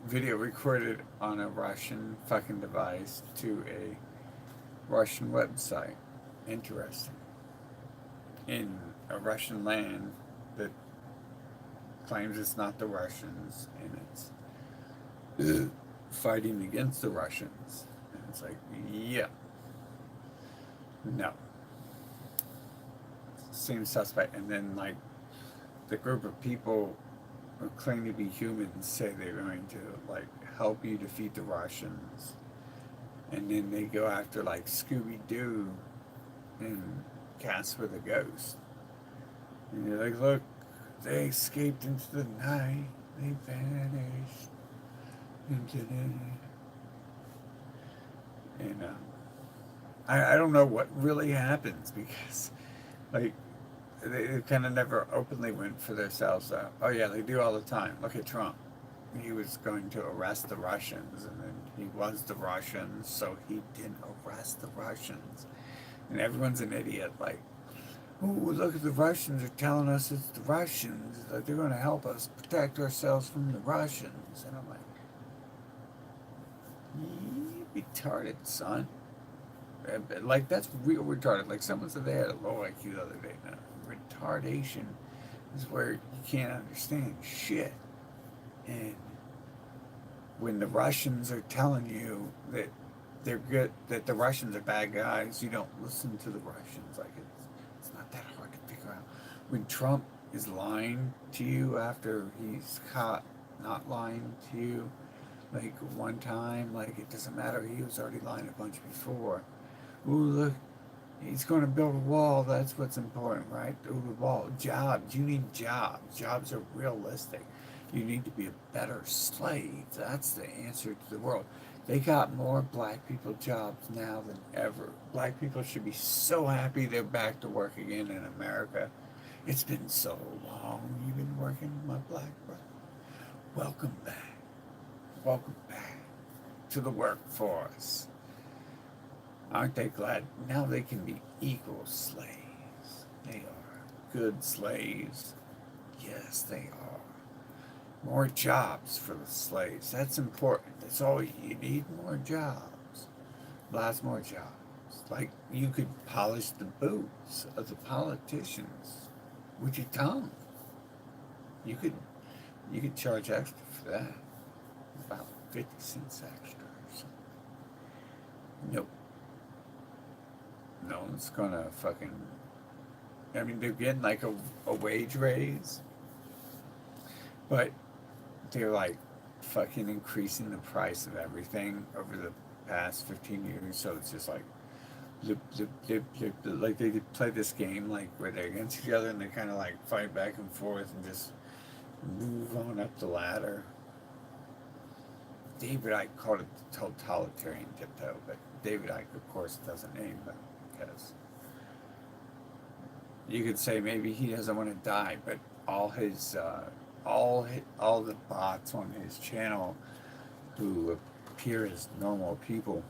[SPEAKER 2] video recorded on a Russian fucking device to a Russian website. Interesting. In a Russian land that claims it's not the Russians and it's fighting against the Russians. And it's like, yeah. No. Seems suspect. And then, like, the group of people who claim to be humans say they're going to, like, help you defeat the Russians. And then they go after, like, Scooby-Doo and Casper the Ghost. And you're like, look, they escaped into the night. They vanished into the... And, I don't know what really happens because, like, they kind of never openly went for themselves. Oh, yeah, they do all the time. Look at Trump. He was going to arrest the Russians, and then he was the Russians, so he didn't arrest the Russians. And everyone's an idiot, like, oh, look at the Russians are telling us it's the Russians, that they're going to help us protect ourselves from the Russians. And I'm like, you retarded, son. Like, that's real retarded. Like, someone said they had a low IQ the other day. Now, retardation is where you can't understand shit. And when the Russians are telling you that they're good, that the Russians are bad guys, you don't listen to the Russians. Like, it's not that hard to figure out. When Trump is lying to you after he's caught not lying to you, like one time, like it doesn't matter, he was already lying a bunch before. Ooh, look, he's going to build a wall. That's what's important, right? Ooh, the wall. Jobs. You need jobs. Jobs are realistic. You need to be a better slave. That's the answer to the world. They got more black people jobs now than ever. Black people should be so happy they're back to work again in America. It's been so long you've been working, my black brother. Welcome back. Welcome back to the workforce. Aren't they glad now they can be equal slaves? They are good slaves. Yes, they are. More jobs for the slaves. That's important. That's all you need, more jobs. Lots more jobs. Like you could polish the boots of the politicians with your tongue. You could charge extra for that. About 50 cents extra or something. Nope. No one's gonna fucking... I mean, they're getting like a wage raise, but they're like fucking increasing the price of everything over the past 15 years. So it's just like, like they play this game like where they're against each other and they kind of like fight back and forth and just move on up the ladder. David Icke called it the totalitarian tiptoe, but David Icke, of course, doesn't name them because you could say maybe he doesn't want to die, but all all the bots on his channel who appear as normal people,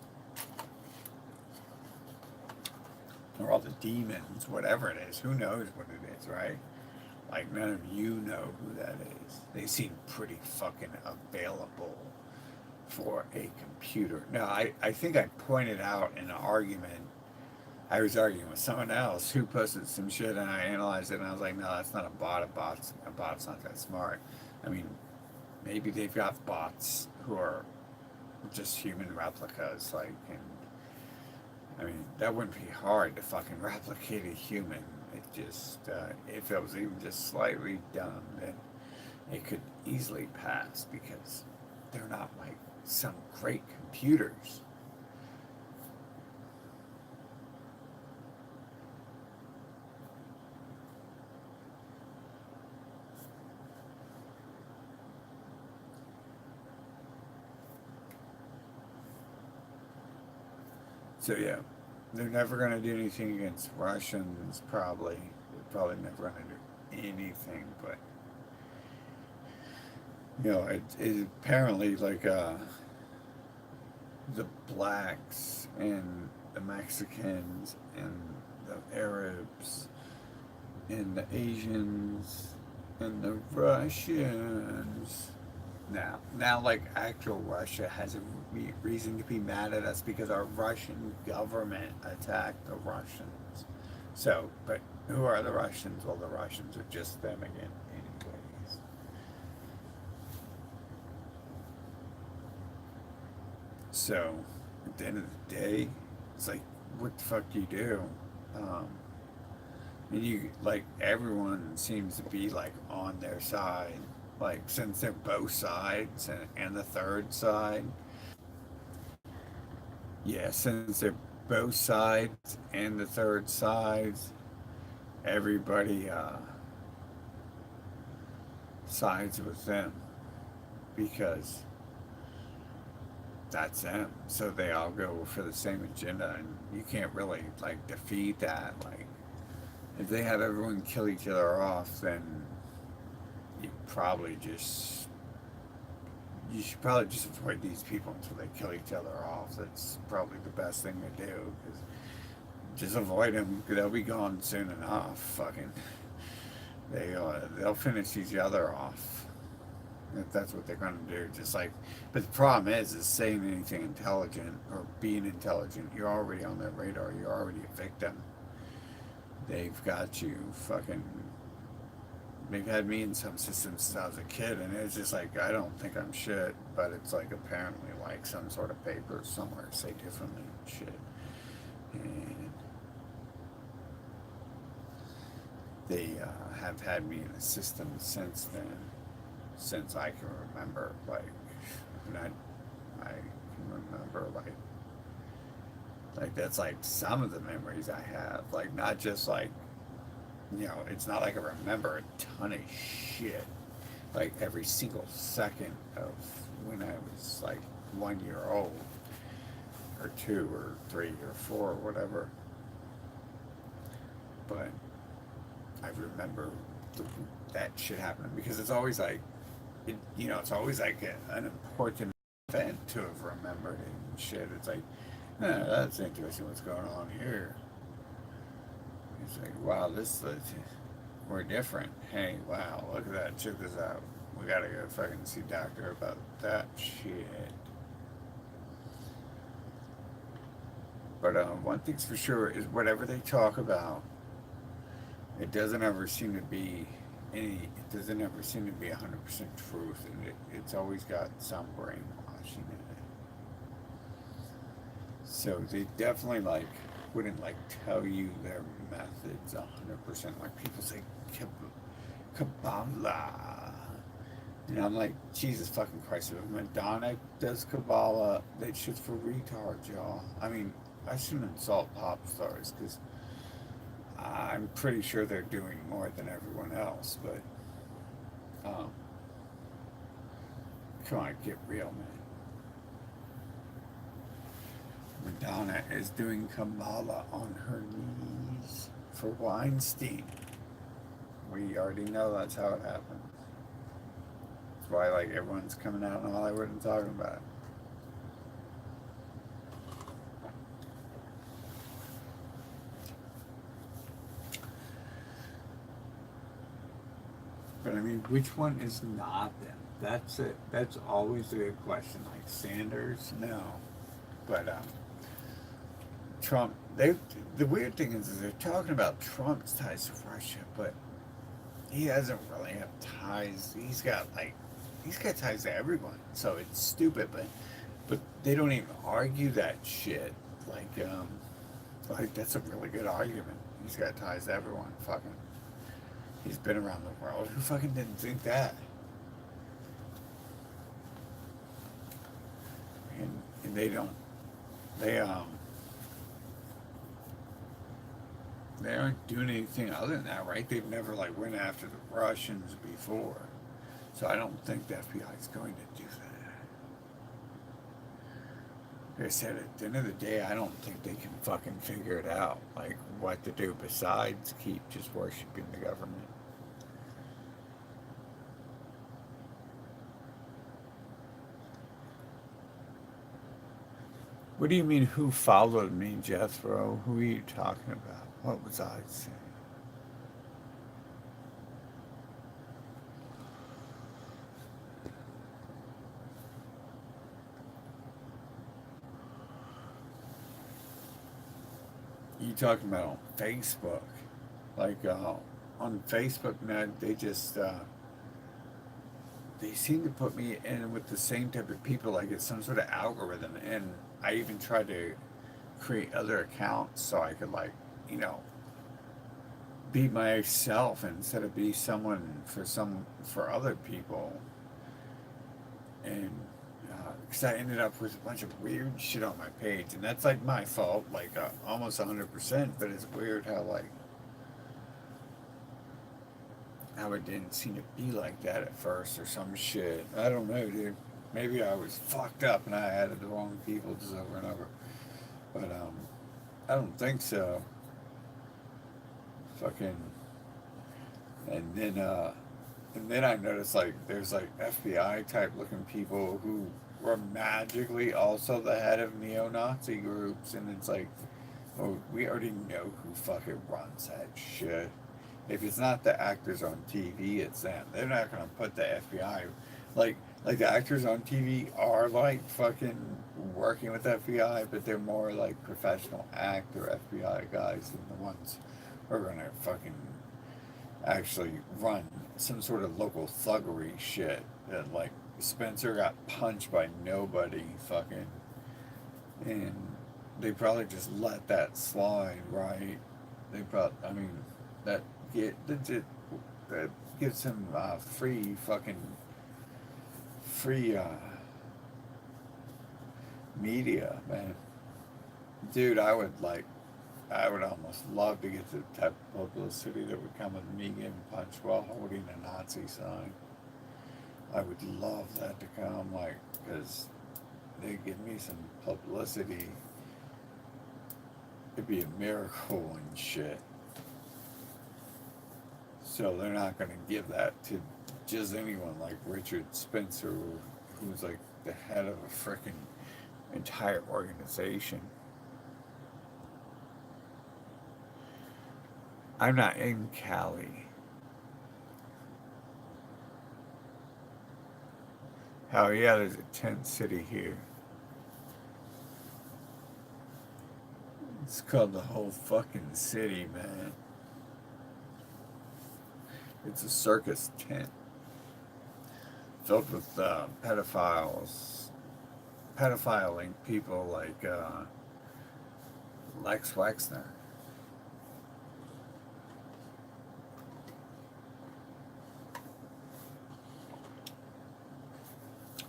[SPEAKER 2] or all the demons, whatever it is, who knows what it is, right? Like none of you know who that is. They seem pretty fucking available for a computer. Now, I think I pointed out in an argument, I was arguing with someone else who posted some shit and I analyzed it and I was like, no, that's not a bot. A bot's not that smart. I mean, maybe they've got bots who are just human replicas, like, and I mean, that wouldn't be hard to fucking replicate a human. It just, if it was even just slightly dumb, then it could easily pass because they're not like some great computers. So yeah, they're never going to do anything against Russians, probably. They're probably never going to do anything, but you know, it apparently like the blacks and the Mexicans and the Arabs and the Asians and the Russians. Now, like actual Russia has a reason to be mad at us because our Russian government attacked the Russians. So, but who are the Russians? Well, the Russians are just them again, anyways. So, at the end of the day, it's like, what the fuck do you do? And you, like, everyone seems to be, like, on their side. Like, since they're both sides and the third side. Yeah, since they're both sides and the third sides, everybody sides with them because that's them. So they all go for the same agenda, and you can't really like defeat that. Like, if they have everyone kill each other off, then you should probably just avoid these people until they kill each other off. That's probably the best thing to do. Cause just avoid them. They'll be gone soon enough. Fucking, they'll finish each other off. If that's what they're gonna do. Just like, but the problem is saying anything intelligent or being intelligent. You're already on their radar. You're already a victim. They've got you fucking. They've had me in some systems since I was a kid, and it's just like, I don't think I'm shit, but it's like apparently like some sort of paper somewhere say differently and shit. And they have had me in a system since then, since I can remember, like, and I can remember, like that's like some of the memories I have, like not just like, you know, it's not like I remember a ton of shit, like every single second of when I was like 1 year old, or 2 or 3 or 4 or whatever. But I remember that shit happening because it's always like, you know, it's always like an important event to have remembered it and shit. It's like, that's interesting what's going on here. It's like, wow, we're different. Hey, wow, look at that. Check this out. We gotta go fucking see doctor about that shit. But one thing's for sure is whatever they talk about, it doesn't ever seem to be 100% truth, and it's always got some brainwashing in it. So they definitely like wouldn't like tell you their methods 100%. Like people say Kabbalah, and I'm like, Jesus fucking Christ! If Madonna does Kabbalah, that shit's for retards, y'all. I mean, I shouldn't insult pop stars because I'm pretty sure they're doing more than everyone else. But um, come on, get real, man. Madonna is doing Kamala on her knees for Weinstein. We already know that's how it happened. That's why like everyone's coming out in Hollywood and talking about it. But I mean, which one is not them? That's it. That's always a good question. Like Sanders, no. But Trump, the weird thing is they're talking about Trump's ties to Russia, but he doesn't really have ties. He's got ties to everyone. So it's stupid, but they don't even argue that shit. Like that's a really good argument. He's got ties to everyone. Fucking, he's been around the world. Who fucking didn't think that? And they don't. They they aren't doing anything other than that, right? They've never like went after the Russians before, so I don't think the FBI is going to do that. Like I said, at the end of the day, I don't think they can fucking figure it out, like what to do besides keep just worshiping the government. What do you mean, who followed me, Jethro? Who are you talking about? What was I saying? You talking about on Facebook? Like on Facebook now, they seem to put me in with the same type of people. Like it's some sort of algorithm, and I even tried to create other accounts so I could like, you know, be myself instead of be someone for other people. And because I ended up with a bunch of weird shit on my page, and that's like my fault, like almost 100%. But it's weird how it didn't seem to be like that at first or some shit. I don't know, dude. Maybe I was fucked up and I added the wrong people just over and over. But I don't think so. Fucking and then I noticed like there's like FBI type looking people who were magically also the head of neo-Nazi groups, and it's like, oh, we already know who fucking runs that shit. If it's not the actors on TV, it's them. They're not gonna put the FBI, like the actors on TV are like fucking working with FBI, but they're more like professional actor FBI guys than the ones who are gonna fucking actually run some sort of local thuggery shit. That like Spencer got punched by nobody, fucking, and they probably just let that slide, right? They probably, I mean, that that gives him free media, man. Dude, I would almost love to get the type of publicity that would come with me getting punched while holding a Nazi sign. I would love that to come, like, because they give me some publicity. It'd be a miracle and shit. So they're not going to give that to just anyone like Richard Spencer, who's like the head of a freaking entire organization. I'm not in Cali. Hell yeah, there's a tent city here. It's called the whole fucking city, man. It's a circus tent filled with pedophiling people like Lex Wexner,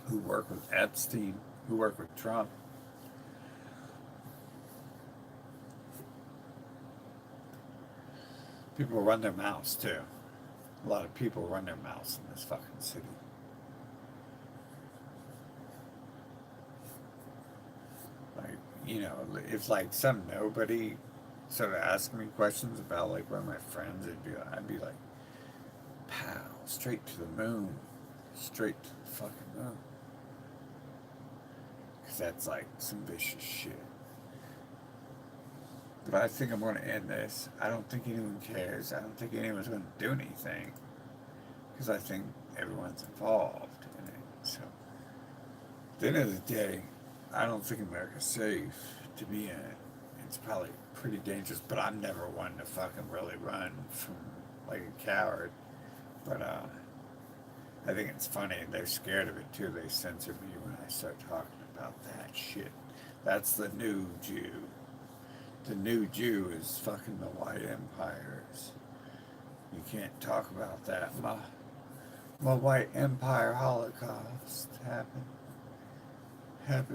[SPEAKER 2] who work with Epstein, who work with Trump. People run their mouths too. A lot of people run their mouths in this fucking city. Like, you know, if like some nobody started asking me questions about like one of my friends, I'd be like, pow, straight to the moon, straight to the fucking moon. Because that's like some vicious shit. But I think I'm going to end this. I don't think anyone cares. I don't think anyone's going to do anything. Because I think everyone's involved in it. So, at the end of the day, I don't think America's safe to be in it. It's probably pretty dangerous, but I'm never one to fucking really run from like a coward. But I think it's funny. They're scared of it too. They censor me when I start talking about that shit. That's the new Jew. The new Jew is fucking the white empires. You can't talk about that. My white empire Holocaust happened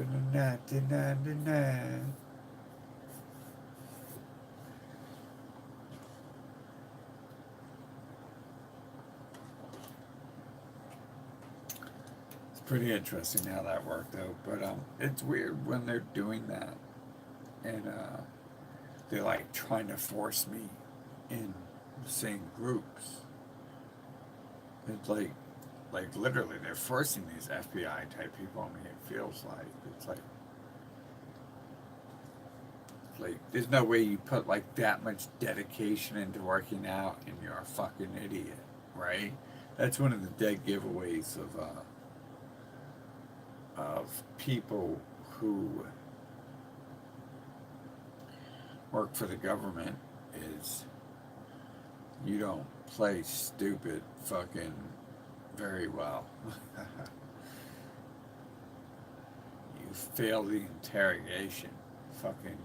[SPEAKER 2] in 1999. It's pretty interesting how that worked out, but it's weird when they're doing that, and they're like trying to force me in the same groups. It's like literally they're forcing these FBI type people on me. It feels like it's like there's no way you put like that much dedication into working out and you're a fucking idiot, right? That's one of the dead giveaways of people who work for the government is you don't play stupid fucking very well. You fail the interrogation fucking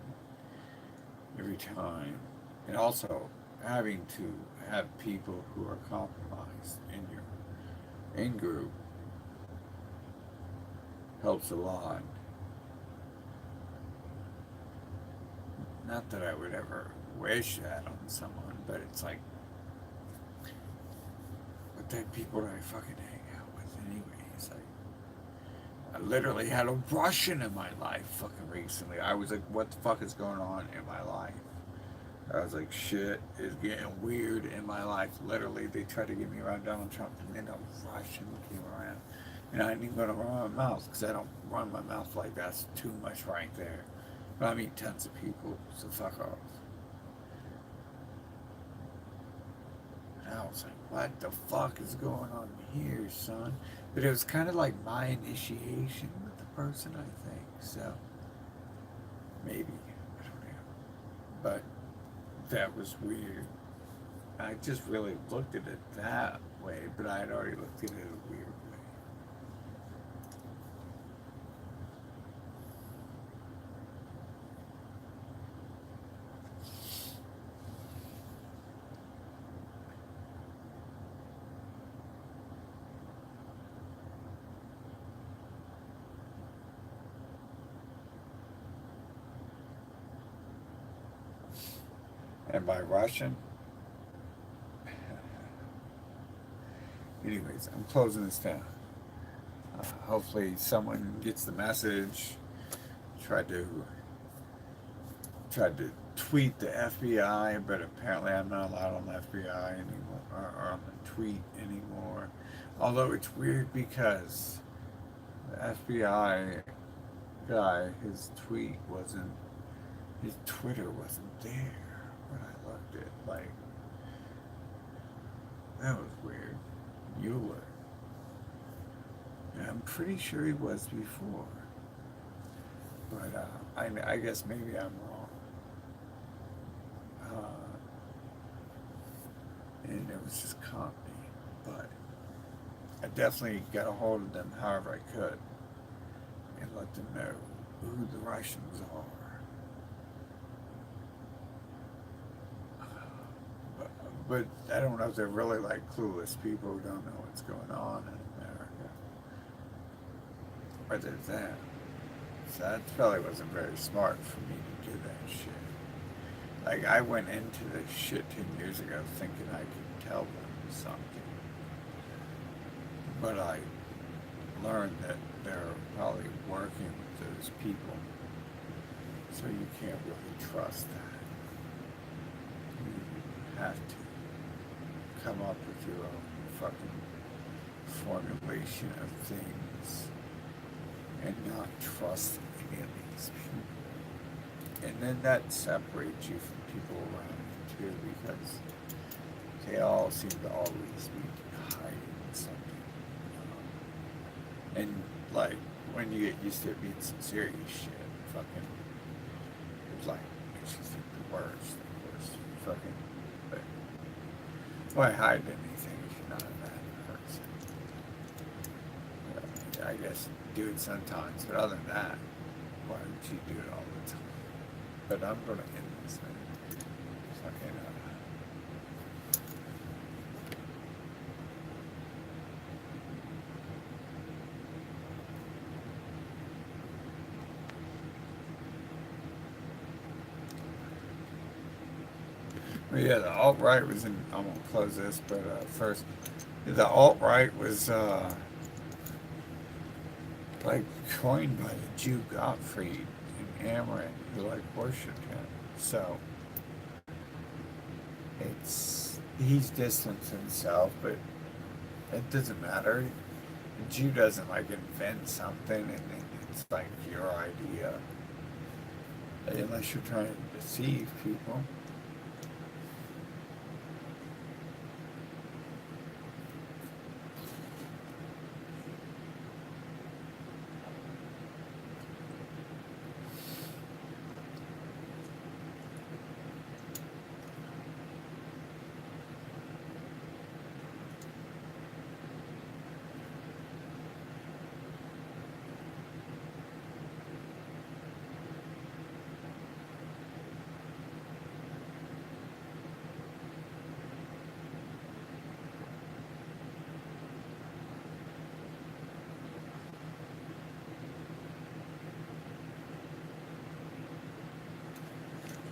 [SPEAKER 2] every time. And also having to have people who are compromised in your in-group helps a lot. Not that I would ever wish that on someone, but it's like, what type of people do I fucking hang out with anyway? It's like, I literally had a Russian in my life fucking recently. I was like, what the fuck is going on in my life? I was like, shit is getting weird in my life. Literally, they tried to get me around Donald Trump, and then a Russian came around. And I didn't even go to run my mouth, because I don't run my mouth like that's too much right there. But I meet tons of people, so fuck off. And I was like, what the fuck is going on here, son? But it was kind of like my initiation with the person, I think. So, maybe. I don't know. But that was weird. I just really looked at it that way, but I had already looked at it a weird way. And by Russian, anyways, I'm closing this down. Hopefully someone gets the message. Tried to tweet the FBI, but apparently I'm not allowed on the FBI anymore, or on the tweet anymore. Although it's weird because the FBI guy, his Twitter wasn't there when I looked at, like, that was weird. Euler. And I'm pretty sure he was before. But I guess maybe I'm wrong. And it was just comedy. But I definitely got a hold of them however I could and let them know who the Russians are. But I don't know if they're really like clueless people who don't know what's going on in America. Or there's that. So that probably wasn't very smart for me to do that shit. Like, I went into this shit 10 years ago thinking I could tell them something. But I learned that they're probably working with those people. So you can't really trust that. You have to come up with your own fucking formulation of things and not trust any of these people. And then that separates you from people around you too, because they all seem to always be hiding something. And like, when you get used to it being some serious shit, fucking, it's like, makes you think the worst. Fucking, but why hide anything if you're not a bad person? I guess do it sometimes, but other than that, why would you do it all the time? But I'm gonna end this thing. Fucking, Well, yeah, the alt-right was in, I'm gonna close this, but first, the alt-right was like coined by the Jew Gottfried and Amarin, who like worshipped him. So he's distanced himself, but it doesn't matter. The Jew doesn't like invent something and then it's like your idea, unless you're trying to deceive people.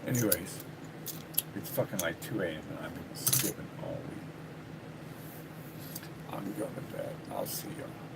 [SPEAKER 2] Anyways, it's fucking like 2 a.m. and I've been skipping all week. I'm going to bed. I'll see y'all.